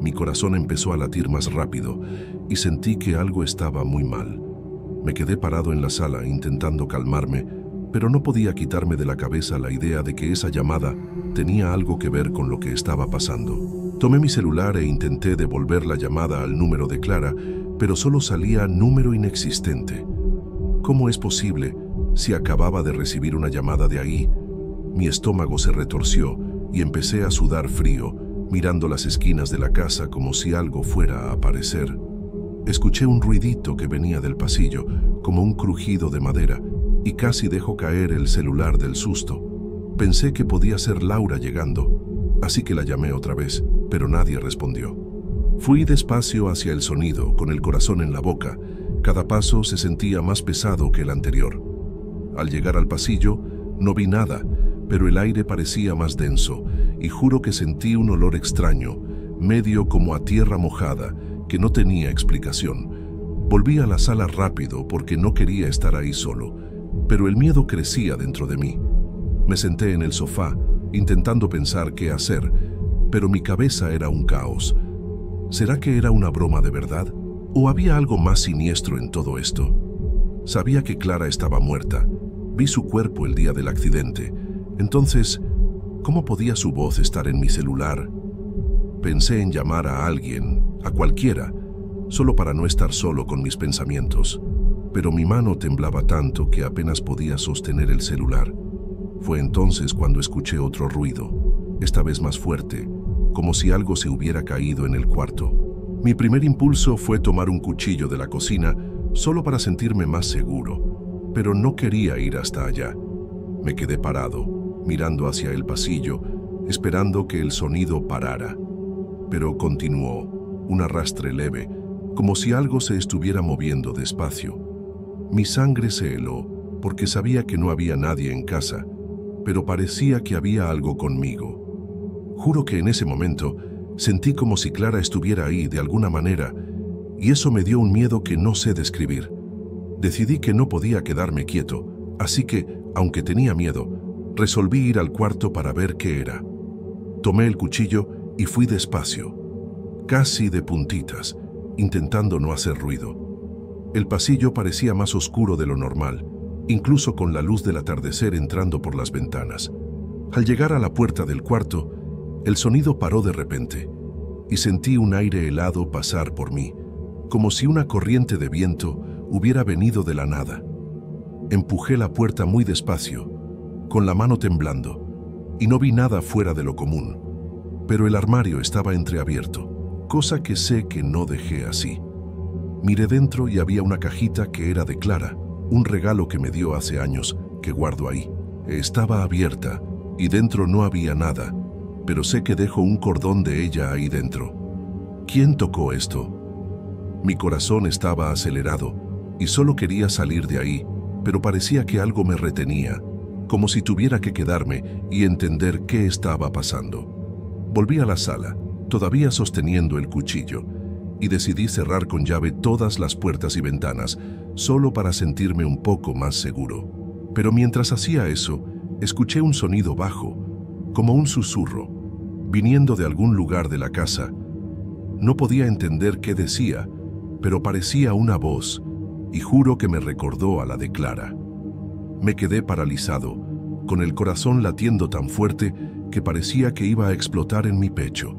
Mi corazón empezó a latir más rápido y sentí que algo estaba muy mal. Me quedé parado en la sala intentando calmarme, pero no podía quitarme de la cabeza la idea de que esa llamada tenía algo que ver con lo que estaba pasando. Tomé mi celular e intenté devolver la llamada al número de Clara, pero solo salía número inexistente. ¿Cómo es posible si acababa de recibir una llamada de ahí? Mi estómago se retorció y empecé a sudar frío, mirando las esquinas de la casa como si algo fuera a aparecer. Escuché un ruidito que venía del pasillo, como un crujido de madera, y casi dejó caer el celular del susto. Pensé que podía ser Laura llegando, así que la llamé otra vez, pero nadie respondió. Fui despacio hacia el sonido, con el corazón en la boca. Cada paso se sentía más pesado que el anterior. Al llegar al pasillo, no vi nada, pero el aire parecía más denso, y juro que sentí un olor extraño, medio como a tierra mojada, que no tenía explicación. Volví a la sala rápido porque no quería estar ahí solo, pero el miedo crecía dentro de mí. Me senté en el sofá, intentando pensar qué hacer, pero mi cabeza era un caos. ¿Será que era una broma de verdad? ¿O había algo más siniestro en todo esto? Sabía que Clara estaba muerta. Vi su cuerpo el día del accidente. Entonces, ¿cómo podía su voz estar en mi celular? Pensé en llamar a alguien, a cualquiera, solo para no estar solo con mis pensamientos. Pero mi mano temblaba tanto que apenas podía sostener el celular. Fue entonces cuando escuché otro ruido, esta vez más fuerte, como si algo se hubiera caído en el cuarto. Mi primer impulso fue tomar un cuchillo de la cocina, solo para sentirme más seguro, pero no quería ir hasta allá. Me quedé parado, mirando hacia el pasillo, esperando que el sonido parara. Pero continuó, un arrastre leve, como si algo se estuviera moviendo despacio. Mi sangre se heló, porque sabía que no había nadie en casa, pero parecía que había algo conmigo. Juro que en ese momento sentí como si Clara estuviera ahí de alguna manera, y eso me dio un miedo que no sé describir. Decidí que no podía quedarme quieto, así que, aunque tenía miedo, resolví ir al cuarto para ver qué era. Tomé el cuchillo y fui despacio, casi de puntitas, intentando no hacer ruido. El pasillo parecía más oscuro de lo normal, incluso con la luz del atardecer entrando por las ventanas. Al llegar a la puerta del cuarto, el sonido paró de repente, y sentí un aire helado pasar por mí, como si una corriente de viento hubiera venido de la nada. Empujé la puerta muy despacio, con la mano temblando, y no vi nada fuera de lo común, pero el armario estaba entreabierto, cosa que sé que no dejé así. Miré dentro y había una cajita que era de Clara, un regalo que me dio hace años, que guardo ahí. Estaba abierta, y dentro no había nada, pero sé que dejó un cordón de ella ahí dentro. ¿Quién tocó esto? Mi corazón estaba acelerado, y solo quería salir de ahí, pero parecía que algo me retenía, como si tuviera que quedarme y entender qué estaba pasando. Volví a la sala, todavía sosteniendo el cuchillo, y decidí cerrar con llave todas las puertas y ventanas, solo para sentirme un poco más seguro. Pero mientras hacía eso, escuché un sonido bajo, como un susurro, viniendo de algún lugar de la casa. No podía entender qué decía, pero parecía una voz, y juro que me recordó a la de Clara. Me quedé paralizado, con el corazón latiendo tan fuerte que parecía que iba a explotar en mi pecho.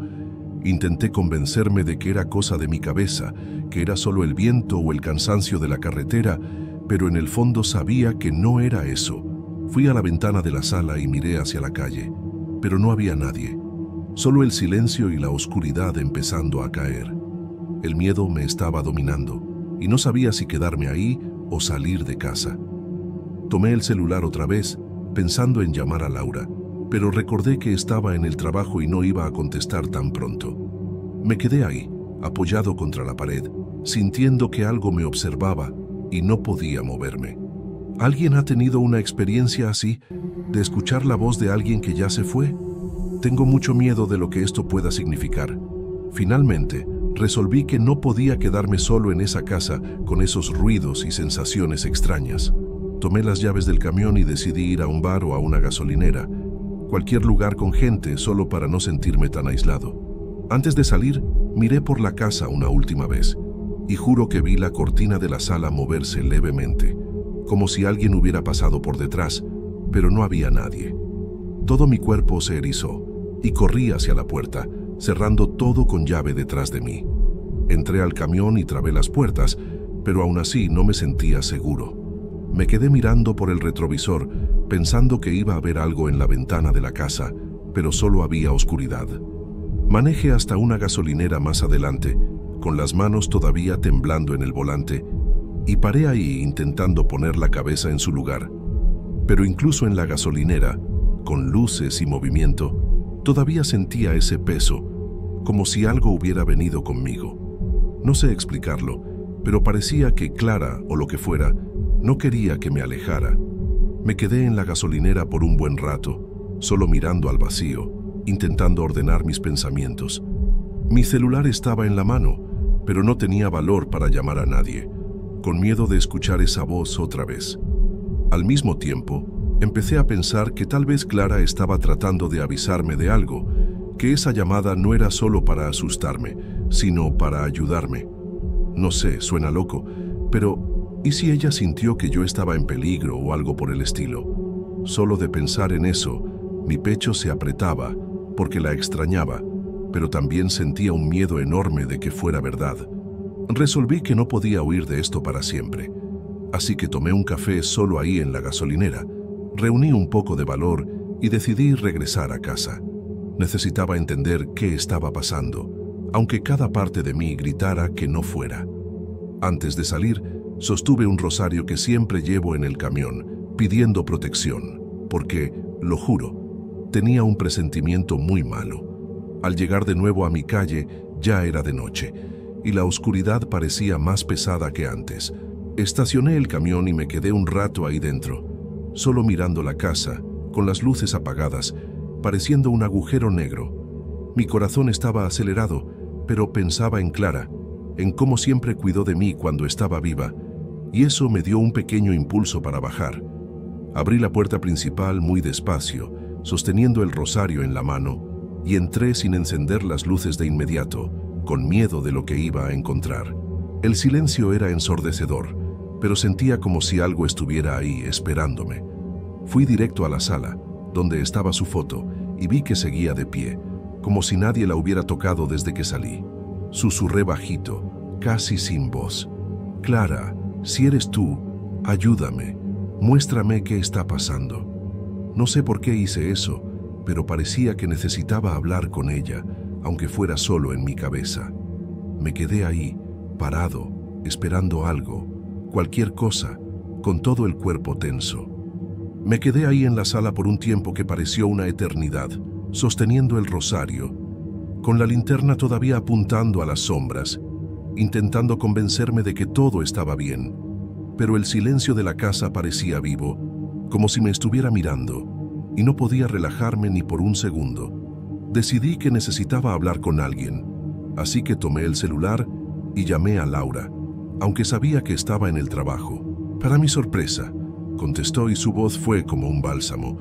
Intenté convencerme de que era cosa de mi cabeza, que era solo el viento o el cansancio de la carretera, pero en el fondo sabía que no era eso. Fui a la ventana de la sala y miré hacia la calle, pero no había nadie. Solo el silencio y la oscuridad empezando a caer. El miedo me estaba dominando, y no sabía si quedarme ahí o salir de casa. Tomé el celular otra vez, pensando en llamar a Laura, pero recordé que estaba en el trabajo y no iba a contestar tan pronto. Me quedé ahí, apoyado contra la pared, sintiendo que algo me observaba y no podía moverme. ¿Alguien ha tenido una experiencia así, de escuchar la voz de alguien que ya se fue? Tengo mucho miedo de lo que esto pueda significar. Finalmente, resolví que no podía quedarme solo en esa casa con esos ruidos y sensaciones extrañas. Tomé las llaves del camión y decidí ir a un bar o a una gasolinera, cualquier lugar con gente solo para no sentirme tan aislado. Antes de salir, miré por la casa una última vez y juro que vi la cortina de la sala moverse levemente, como si alguien hubiera pasado por detrás, pero no había nadie. Todo mi cuerpo se erizó y corrí hacia la puerta, cerrando todo con llave detrás de mí. Entré al camión y trabé las puertas, pero aún así no me sentía seguro. Me quedé mirando por el retrovisor, pensando que iba a ver algo en la ventana de la casa, pero solo había oscuridad. Manejé hasta una gasolinera más adelante, con las manos todavía temblando en el volante, y paré ahí intentando poner la cabeza en su lugar. Pero incluso en la gasolinera, con luces y movimiento, todavía sentía ese peso, como si algo hubiera venido conmigo. No sé explicarlo, pero parecía que Clara, o lo que fuera, no quería que me alejara. Me quedé en la gasolinera por un buen rato, solo mirando al vacío, intentando ordenar mis pensamientos. Mi celular estaba en la mano, pero no tenía valor para llamar a nadie, con miedo de escuchar esa voz otra vez. Al mismo tiempo, empecé a pensar que tal vez Clara estaba tratando de avisarme de algo, que esa llamada no era solo para asustarme, sino para ayudarme. No sé, suena loco, pero ¿y si ella sintió que yo estaba en peligro o algo por el estilo? Solo de pensar en eso, mi pecho se apretaba porque la extrañaba, pero también sentía un miedo enorme de que fuera verdad. Resolví que no podía huir de esto para siempre, así que tomé un café solo ahí en la gasolinera, reuní un poco de valor y decidí regresar a casa. Necesitaba entender qué estaba pasando, aunque cada parte de mí gritara que no fuera. Antes de salir, sostuve un rosario que siempre llevo en el camión, pidiendo protección, porque, lo juro, tenía un presentimiento muy malo. Al llegar de nuevo a mi calle, ya era de noche, y la oscuridad parecía más pesada que antes. Estacioné el camión y me quedé un rato ahí dentro, solo mirando la casa, con las luces apagadas, pareciendo un agujero negro. Mi corazón estaba acelerado, pero pensaba en Clara, en cómo siempre cuidó de mí cuando estaba viva, y eso me dio un pequeño impulso para bajar. Abrí la puerta principal muy despacio, sosteniendo el rosario en la mano, y entré sin encender las luces de inmediato, con miedo de lo que iba a encontrar. El silencio era ensordecedor, pero sentía como si algo estuviera ahí esperándome. Fui directo a la sala, donde estaba su foto, y vi que seguía de pie, como si nadie la hubiera tocado desde que salí. Susurré bajito, casi sin voz: «Clara, si eres tú, ayúdame, muéstrame qué está pasando». No sé por qué hice eso, pero parecía que necesitaba hablar con ella, aunque fuera solo en mi cabeza. Me quedé ahí, parado, esperando algo, cualquier cosa, con todo el cuerpo tenso. Me quedé ahí en la sala por un tiempo que pareció una eternidad, sosteniendo el rosario, con la linterna todavía apuntando a las sombras, intentando convencerme de que todo estaba bien. Pero el silencio de la casa parecía vivo, como si me estuviera mirando, y no podía relajarme ni por un segundo. Decidí que necesitaba hablar con alguien, así que tomé el celular y llamé a Laura, aunque sabía que estaba en el trabajo. Para mi sorpresa, contestó y su voz fue como un bálsamo,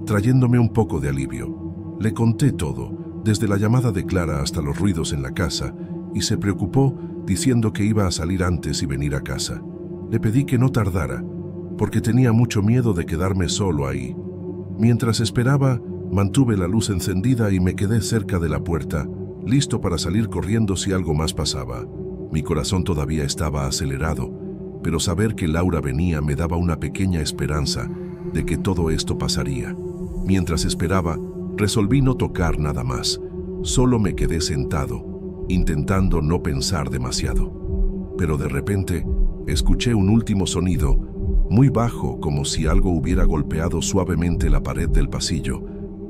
trayéndome un poco de alivio. Le conté todo, desde la llamada de Clara hasta los ruidos en la casa, y se preocupó diciendo que iba a salir antes y venir a casa. Le pedí que no tardara, porque tenía mucho miedo de quedarme solo ahí. Mientras esperaba, mantuve la luz encendida y me quedé cerca de la puerta, listo para salir corriendo si algo más pasaba. Mi corazón todavía estaba acelerado, pero saber que Laura venía me daba una pequeña esperanza de que todo esto pasaría. Mientras esperaba, resolví no tocar nada más. Solo me quedé sentado, intentando no pensar demasiado. Pero de repente, escuché un último sonido, muy bajo, como si algo hubiera golpeado suavemente la pared del pasillo.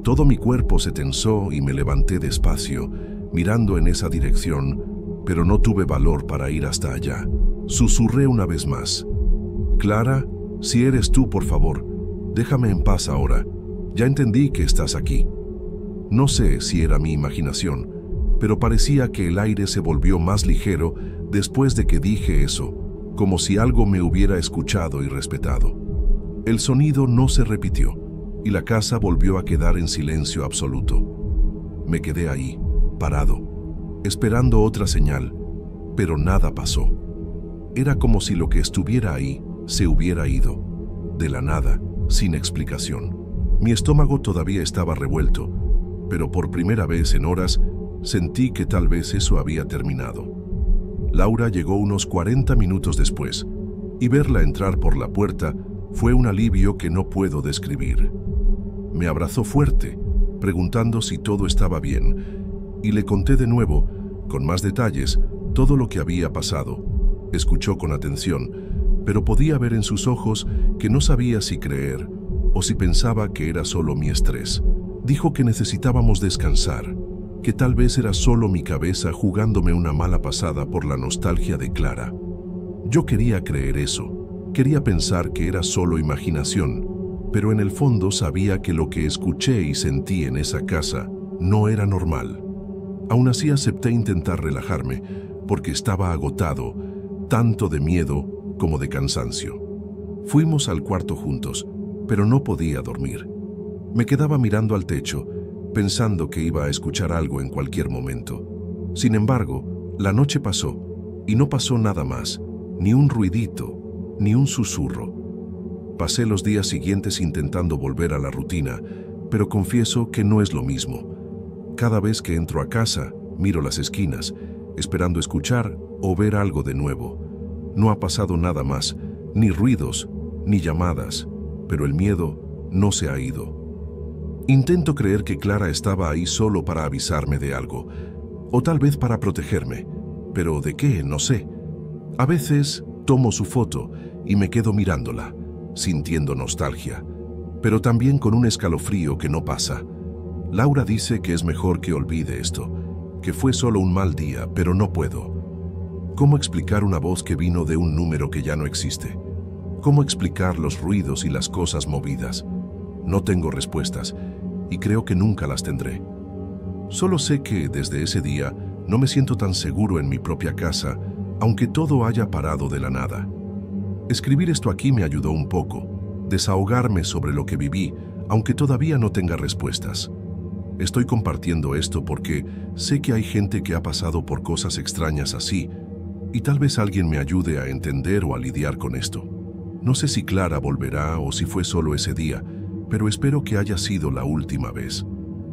Todo mi cuerpo se tensó y me levanté despacio, mirando en esa dirección, pero no tuve valor para ir hasta allá. Susurré una vez más. «Clara, si eres tú, por favor, déjame en paz ahora. Ya entendí que estás aquí». No sé si era mi imaginación, pero parecía que el aire se volvió más ligero después de que dije eso, como si algo me hubiera escuchado y respetado. El sonido no se repitió y la casa volvió a quedar en silencio absoluto. Me quedé ahí, parado, esperando otra señal, pero nada pasó. Era como si lo que estuviera ahí se hubiera ido, de la nada, sin explicación. Mi estómago todavía estaba revuelto, pero por primera vez en horas sentí que tal vez eso había terminado. Laura llegó unos 40 minutos después, y verla entrar por la puerta fue un alivio que no puedo describir. Me abrazó fuerte, preguntando si todo estaba bien, y le conté de nuevo, con más detalles, todo lo que había pasado. Escuchó con atención, pero podía ver en sus ojos que no sabía si creer o si pensaba que era solo mi estrés. Dijo que necesitábamos descansar, que tal vez era solo mi cabeza jugándome una mala pasada por la nostalgia de Clara. Yo quería creer eso, quería pensar que era solo imaginación, pero en el fondo sabía que lo que escuché y sentí en esa casa no era normal. Aún así acepté intentar relajarme, porque estaba agotado, tanto de miedo como de cansancio. Fuimos al cuarto juntos, pero no podía dormir. Me quedaba mirando al techo, pensando que iba a escuchar algo en cualquier momento. Sin embargo, la noche pasó, y no pasó nada más, ni un ruidito, ni un susurro. Pasé los días siguientes intentando volver a la rutina, pero confieso que no es lo mismo. Cada vez que entro a casa, miro las esquinas, esperando escuchar o ver algo de nuevo. No ha pasado nada más, ni ruidos, ni llamadas, pero el miedo no se ha ido. Intento creer que Clara estaba ahí solo para avisarme de algo, o tal vez para protegerme, pero ¿de qué? No sé. A veces tomo su foto y me quedo mirándola, sintiendo nostalgia, pero también con un escalofrío que no pasa. Laura dice que es mejor que olvide esto, que fue solo un mal día, pero no puedo. ¿Cómo explicar una voz que vino de un número que ya no existe? ¿Cómo explicar los ruidos y las cosas movidas? No tengo respuestas, y creo que nunca las tendré. Solo sé que desde ese día no me siento tan seguro en mi propia casa, aunque todo haya parado de la nada. Escribir esto aquí me ayudó un poco, desahogarme sobre lo que viví, aunque todavía no tenga respuestas. Estoy compartiendo esto porque sé que hay gente que ha pasado por cosas extrañas así, y tal vez alguien me ayude a entender o a lidiar con esto. No sé si Clara volverá o si fue solo ese día, pero espero que haya sido la última vez.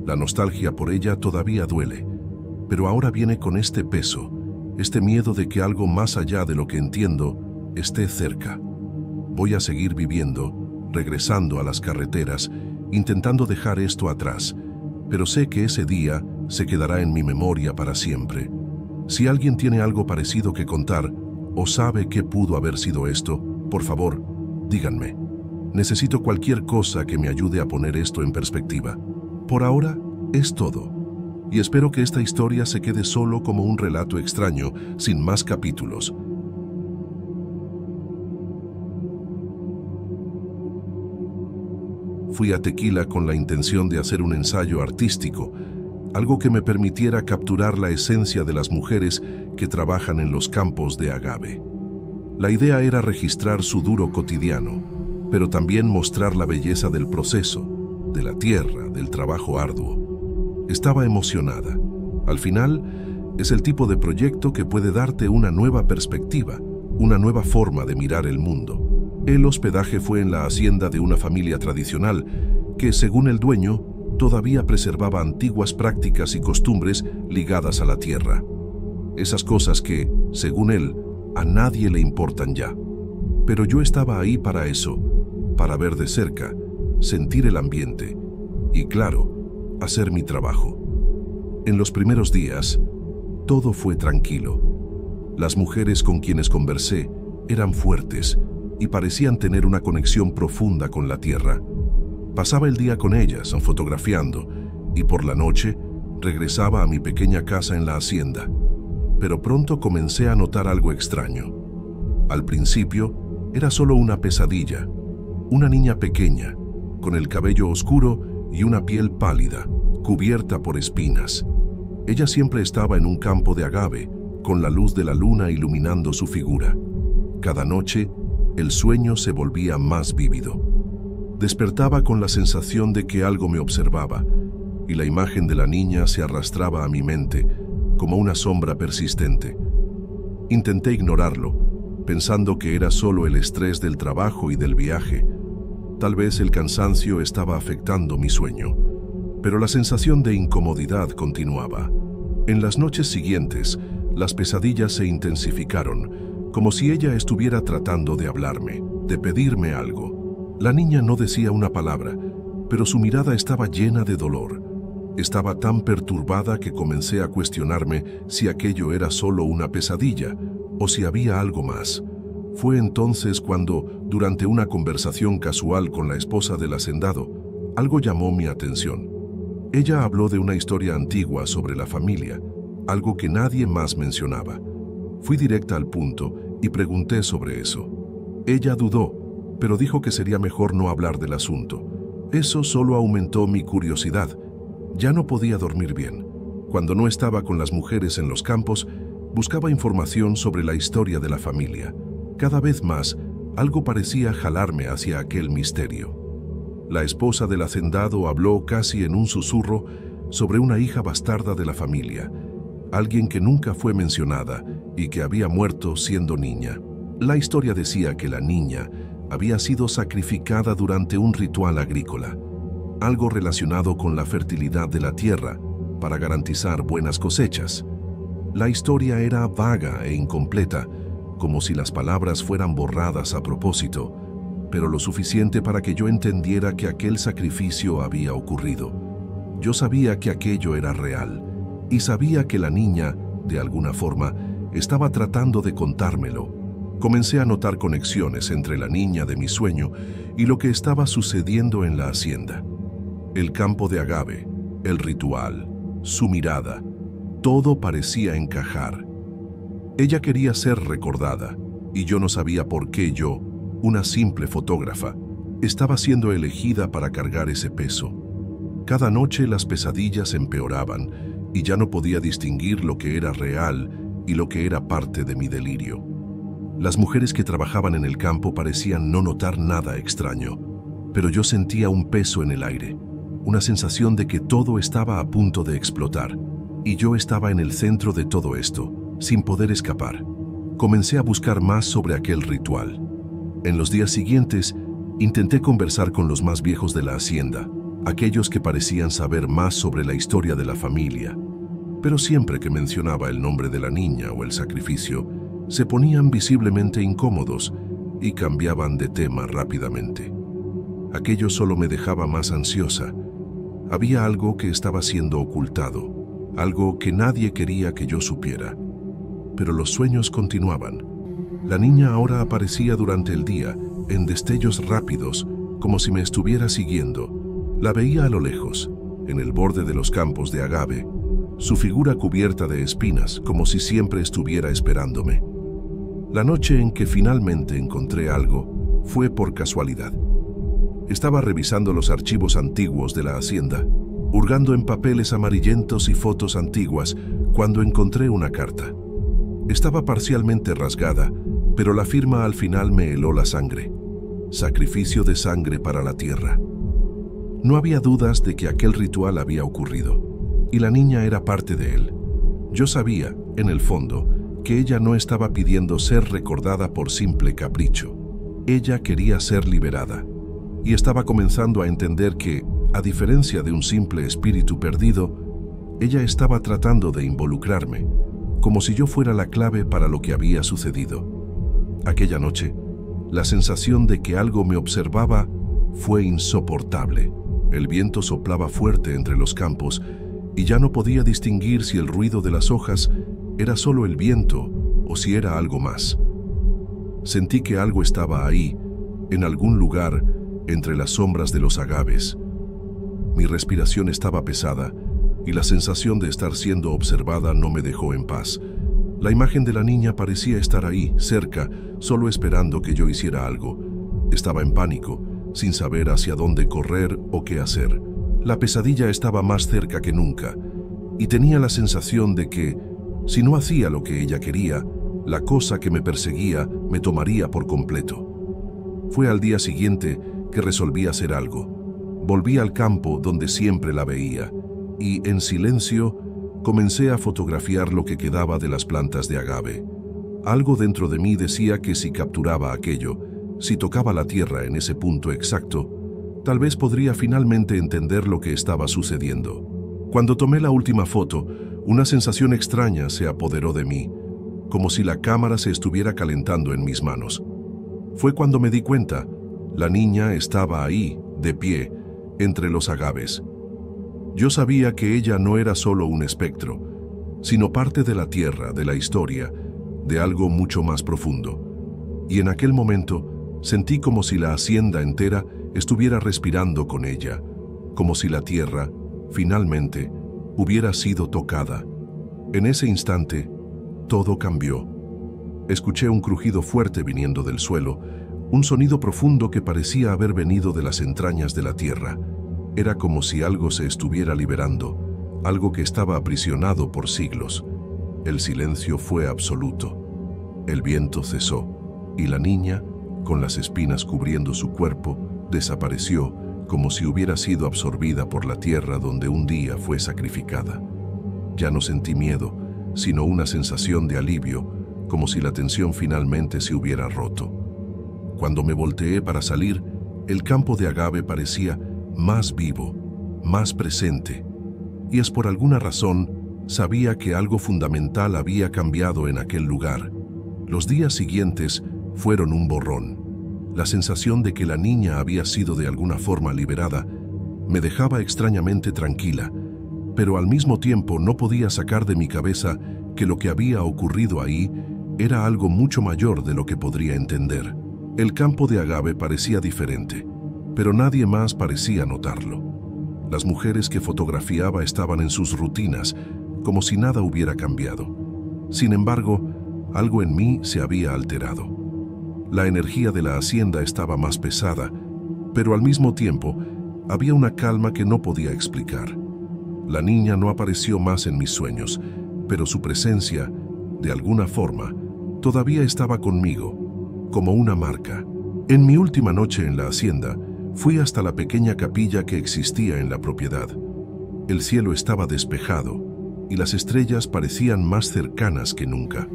La nostalgia por ella todavía duele, pero ahora viene con este peso, este miedo de que algo más allá de lo que entiendo esté cerca. Voy a seguir viviendo, regresando a las carreteras, intentando dejar esto atrás, pero sé que ese día se quedará en mi memoria para siempre. Si alguien tiene algo parecido que contar o sabe qué pudo haber sido esto, por favor, díganme. Necesito cualquier cosa que me ayude a poner esto en perspectiva. Por ahora, es todo. Y espero que esta historia se quede solo como un relato extraño, sin más capítulos. Fui a Tequila con la intención de hacer un ensayo artístico, algo que me permitiera capturar la esencia de las mujeres que trabajan en los campos de agave. La idea era registrar su duro cotidiano, pero también mostrar la belleza del proceso, de la tierra, del trabajo arduo. Estaba emocionada. Al final, es el tipo de proyecto que puede darte una nueva perspectiva, una nueva forma de mirar el mundo. El hospedaje fue en la hacienda de una familia tradicional que, según el dueño, todavía preservaba antiguas prácticas y costumbres ligadas a la tierra. Esas cosas que, según él, a nadie le importan ya. Pero yo estaba ahí para eso, para ver de cerca, sentir el ambiente y, claro, hacer mi trabajo. En los primeros días, todo fue tranquilo. Las mujeres con quienes conversé eran fuertes, y parecían tener una conexión profunda con la tierra. Pasaba el día con ellas, fotografiando, y por la noche regresaba a mi pequeña casa en la hacienda. Pero pronto comencé a notar algo extraño. Al principio, era solo una pesadilla. Una niña pequeña, con el cabello oscuro y una piel pálida, cubierta por espinas. Ella siempre estaba en un campo de agave, con la luz de la luna iluminando su figura. Cada noche, el sueño se volvía más vívido. Despertaba con la sensación de que algo me observaba, y la imagen de la niña se arrastraba a mi mente como una sombra persistente. Intenté ignorarlo, pensando que era solo el estrés del trabajo y del viaje. Tal vez el cansancio estaba afectando mi sueño, pero la sensación de incomodidad continuaba. En las noches siguientes, las pesadillas se intensificaron, como si ella estuviera tratando de hablarme, de pedirme algo. La niña no decía una palabra, pero su mirada estaba llena de dolor. Estaba tan perturbada que comencé a cuestionarme si aquello era solo una pesadilla o si había algo más. Fue entonces cuando, durante una conversación casual con la esposa del hacendado, algo llamó mi atención. Ella habló de una historia antigua sobre la familia, algo que nadie más mencionaba. Fui directa al punto y pregunté sobre eso. Ella dudó, pero dijo que sería mejor no hablar del asunto. Eso solo aumentó mi curiosidad. Ya no podía dormir bien. Cuando no estaba con las mujeres en los campos, buscaba información sobre la historia de la familia. Cada vez más, algo parecía jalarme hacia aquel misterio. La esposa del hacendado habló casi en un susurro sobre una hija bastarda de la familia, alguien que nunca fue mencionada y que había muerto siendo niña. La historia decía que la niña había sido sacrificada durante un ritual agrícola, algo relacionado con la fertilidad de la tierra para garantizar buenas cosechas. La historia era vaga e incompleta, como si las palabras fueran borradas a propósito, pero lo suficiente para que yo entendiera que aquel sacrificio había ocurrido. Yo sabía que aquello era real, y sabía que la niña, de alguna forma, estaba tratando de contármelo. Comencé a notar conexiones entre la niña de mi sueño y lo que estaba sucediendo en la hacienda. El campo de agave, el ritual, su mirada, todo parecía encajar. Ella quería ser recordada, y yo no sabía por qué yo, una simple fotógrafa, estaba siendo elegida para cargar ese peso. Cada noche las pesadillas empeoraban, y ya no podía distinguir lo que era real y lo que era parte de mi delirio. Las mujeres que trabajaban en el campo parecían no notar nada extraño, pero yo sentía un peso en el aire, una sensación de que todo estaba a punto de explotar, y yo estaba en el centro de todo esto, sin poder escapar. Comencé a buscar más sobre aquel ritual. En los días siguientes, intenté conversar con los más viejos de la hacienda, aquellos que parecían saber más sobre la historia de la familia, pero siempre que mencionaba el nombre de la niña o el sacrificio, se ponían visiblemente incómodos y cambiaban de tema rápidamente. Aquello solo me dejaba más ansiosa. Había algo que estaba siendo ocultado, algo que nadie quería que yo supiera. Pero los sueños continuaban. La niña ahora aparecía durante el día, en destellos rápidos, como si me estuviera siguiendo. La veía a lo lejos, en el borde de los campos de agave, su figura cubierta de espinas, como si siempre estuviera esperándome. La noche en que finalmente encontré algo fue por casualidad. Estaba revisando los archivos antiguos de la hacienda, hurgando en papeles amarillentos y fotos antiguas, cuando encontré una carta. Estaba parcialmente rasgada, pero la firma al final me heló la sangre. Sacrificio de sangre para la tierra. No había dudas de que aquel ritual había ocurrido, y la niña era parte de él. Yo sabía, en el fondo, que ella no estaba pidiendo ser recordada por simple capricho. Ella quería ser liberada, y estaba comenzando a entender que, a diferencia de un simple espíritu perdido, ella estaba tratando de involucrarme, como si yo fuera la clave para lo que había sucedido. Aquella noche, la sensación de que algo me observaba fue insoportable. El viento soplaba fuerte entre los campos y ya no podía distinguir si el ruido de las hojas era solo el viento o si era algo más. Sentí que algo estaba ahí, en algún lugar, entre las sombras de los agaves. Mi respiración estaba pesada y la sensación de estar siendo observada no me dejó en paz. La imagen de la niña parecía estar ahí, cerca, solo esperando que yo hiciera algo. Estaba en pánico, sin saber hacia dónde correr o qué hacer. La pesadilla estaba más cerca que nunca, y tenía la sensación de que, si no hacía lo que ella quería, la cosa que me perseguía me tomaría por completo. Fue al día siguiente que resolví hacer algo. Volví al campo donde siempre la veía, y, en silencio, comencé a fotografiar lo que quedaba de las plantas de agave. Algo dentro de mí decía que si capturaba aquello, si tocaba la tierra en ese punto exacto, tal vez podría finalmente entender lo que estaba sucediendo. Cuando tomé la última foto, una sensación extraña se apoderó de mí, como si la cámara se estuviera calentando en mis manos. Fue cuando me di cuenta, la niña estaba ahí, de pie, entre los agaves. Yo sabía que ella no era solo un espectro, sino parte de la tierra, de la historia, de algo mucho más profundo. Y en aquel momento sentí como si la hacienda entera estuviera respirando con ella, como si la tierra, finalmente, hubiera sido tocada. En ese instante, todo cambió. Escuché un crujido fuerte viniendo del suelo, un sonido profundo que parecía haber venido de las entrañas de la tierra. Era como si algo se estuviera liberando, algo que estaba aprisionado por siglos. El silencio fue absoluto. El viento cesó, y la niña, con las espinas cubriendo su cuerpo, desapareció como si hubiera sido absorbida por la tierra donde un día fue sacrificada. Ya no sentí miedo, sino una sensación de alivio, como si la tensión finalmente se hubiera roto. Cuando me volteé para salir, el campo de agave parecía más vivo, más presente, y es por alguna razón sabía que algo fundamental había cambiado en aquel lugar. Los días siguientes fueron un borrón. La sensación de que la niña había sido de alguna forma liberada me dejaba extrañamente tranquila, pero al mismo tiempo no podía sacar de mi cabeza que lo que había ocurrido ahí era algo mucho mayor de lo que podría entender. El campo de agave parecía diferente, pero nadie más parecía notarlo. Las mujeres que fotografiaba estaban en sus rutinas, como si nada hubiera cambiado. Sin embargo, algo en mí se había alterado. La energía de la hacienda estaba más pesada, pero al mismo tiempo había una calma que no podía explicar. La niña no apareció más en mis sueños, pero su presencia, de alguna forma, todavía estaba conmigo, como una marca. En mi última noche en la hacienda, fui hasta la pequeña capilla que existía en la propiedad. El cielo estaba despejado y las estrellas parecían más cercanas que nunca.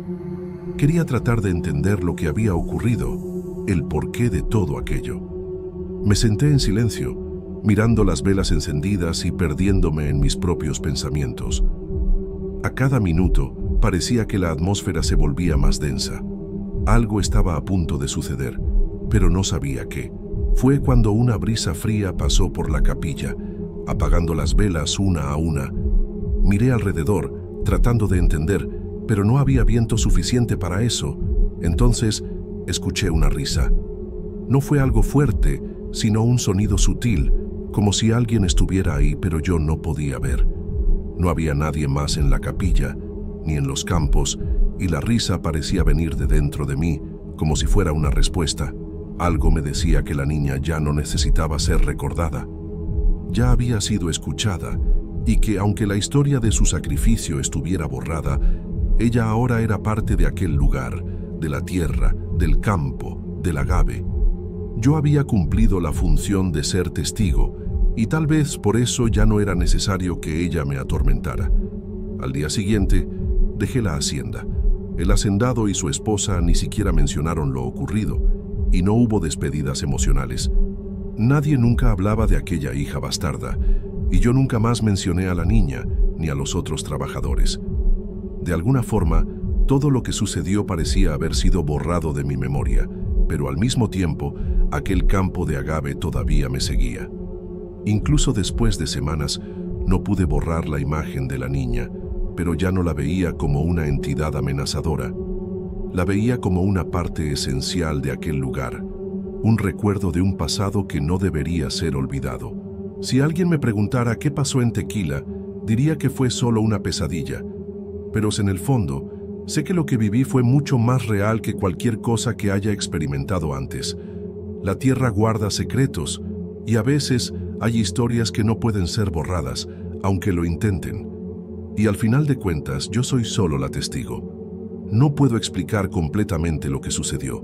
Quería tratar de entender lo que había ocurrido, el porqué de todo aquello. Me senté en silencio, mirando las velas encendidas y perdiéndome en mis propios pensamientos. A cada minuto parecía que la atmósfera se volvía más densa. Algo estaba a punto de suceder, pero no sabía qué. Fue cuando una brisa fría pasó por la capilla, apagando las velas una a una. Miré alrededor, tratando de entender, pero no había viento suficiente para eso. Entonces, escuché una risa. No fue algo fuerte, sino un sonido sutil, como si alguien estuviera ahí, pero yo no podía ver. No había nadie más en la capilla, ni en los campos, y la risa parecía venir de dentro de mí, como si fuera una respuesta. Algo me decía que la niña ya no necesitaba ser recordada. Ya había sido escuchada, y que aunque la historia de su sacrificio estuviera borrada, ella ahora era parte de aquel lugar, de la tierra, del campo, del agave. Yo había cumplido la función de ser testigo, y tal vez por eso ya no era necesario que ella me atormentara. Al día siguiente, dejé la hacienda. El hacendado y su esposa ni siquiera mencionaron lo ocurrido, y no hubo despedidas emocionales. Nadie nunca hablaba de aquella hija bastarda, y yo nunca más mencioné a la niña ni a los otros trabajadores. De alguna forma, todo lo que sucedió parecía haber sido borrado de mi memoria, pero al mismo tiempo, aquel campo de agave todavía me seguía. Incluso después de semanas, no pude borrar la imagen de la niña, pero ya no la veía como una entidad amenazadora. La veía como una parte esencial de aquel lugar, un recuerdo de un pasado que no debería ser olvidado. Si alguien me preguntara qué pasó en Tequila, diría que fue solo una pesadilla. Pero en el fondo, sé que lo que viví fue mucho más real que cualquier cosa que haya experimentado antes. La tierra guarda secretos, y a veces hay historias que no pueden ser borradas, aunque lo intenten. Y al final de cuentas, yo soy solo la testigo. No puedo explicar completamente lo que sucedió,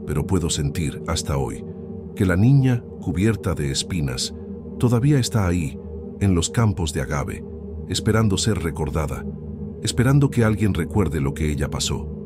pero puedo sentir, hasta hoy, que la niña, cubierta de espinas, todavía está ahí, en los campos de agave, esperando ser recordada, esperando que alguien recuerde lo que ella pasó.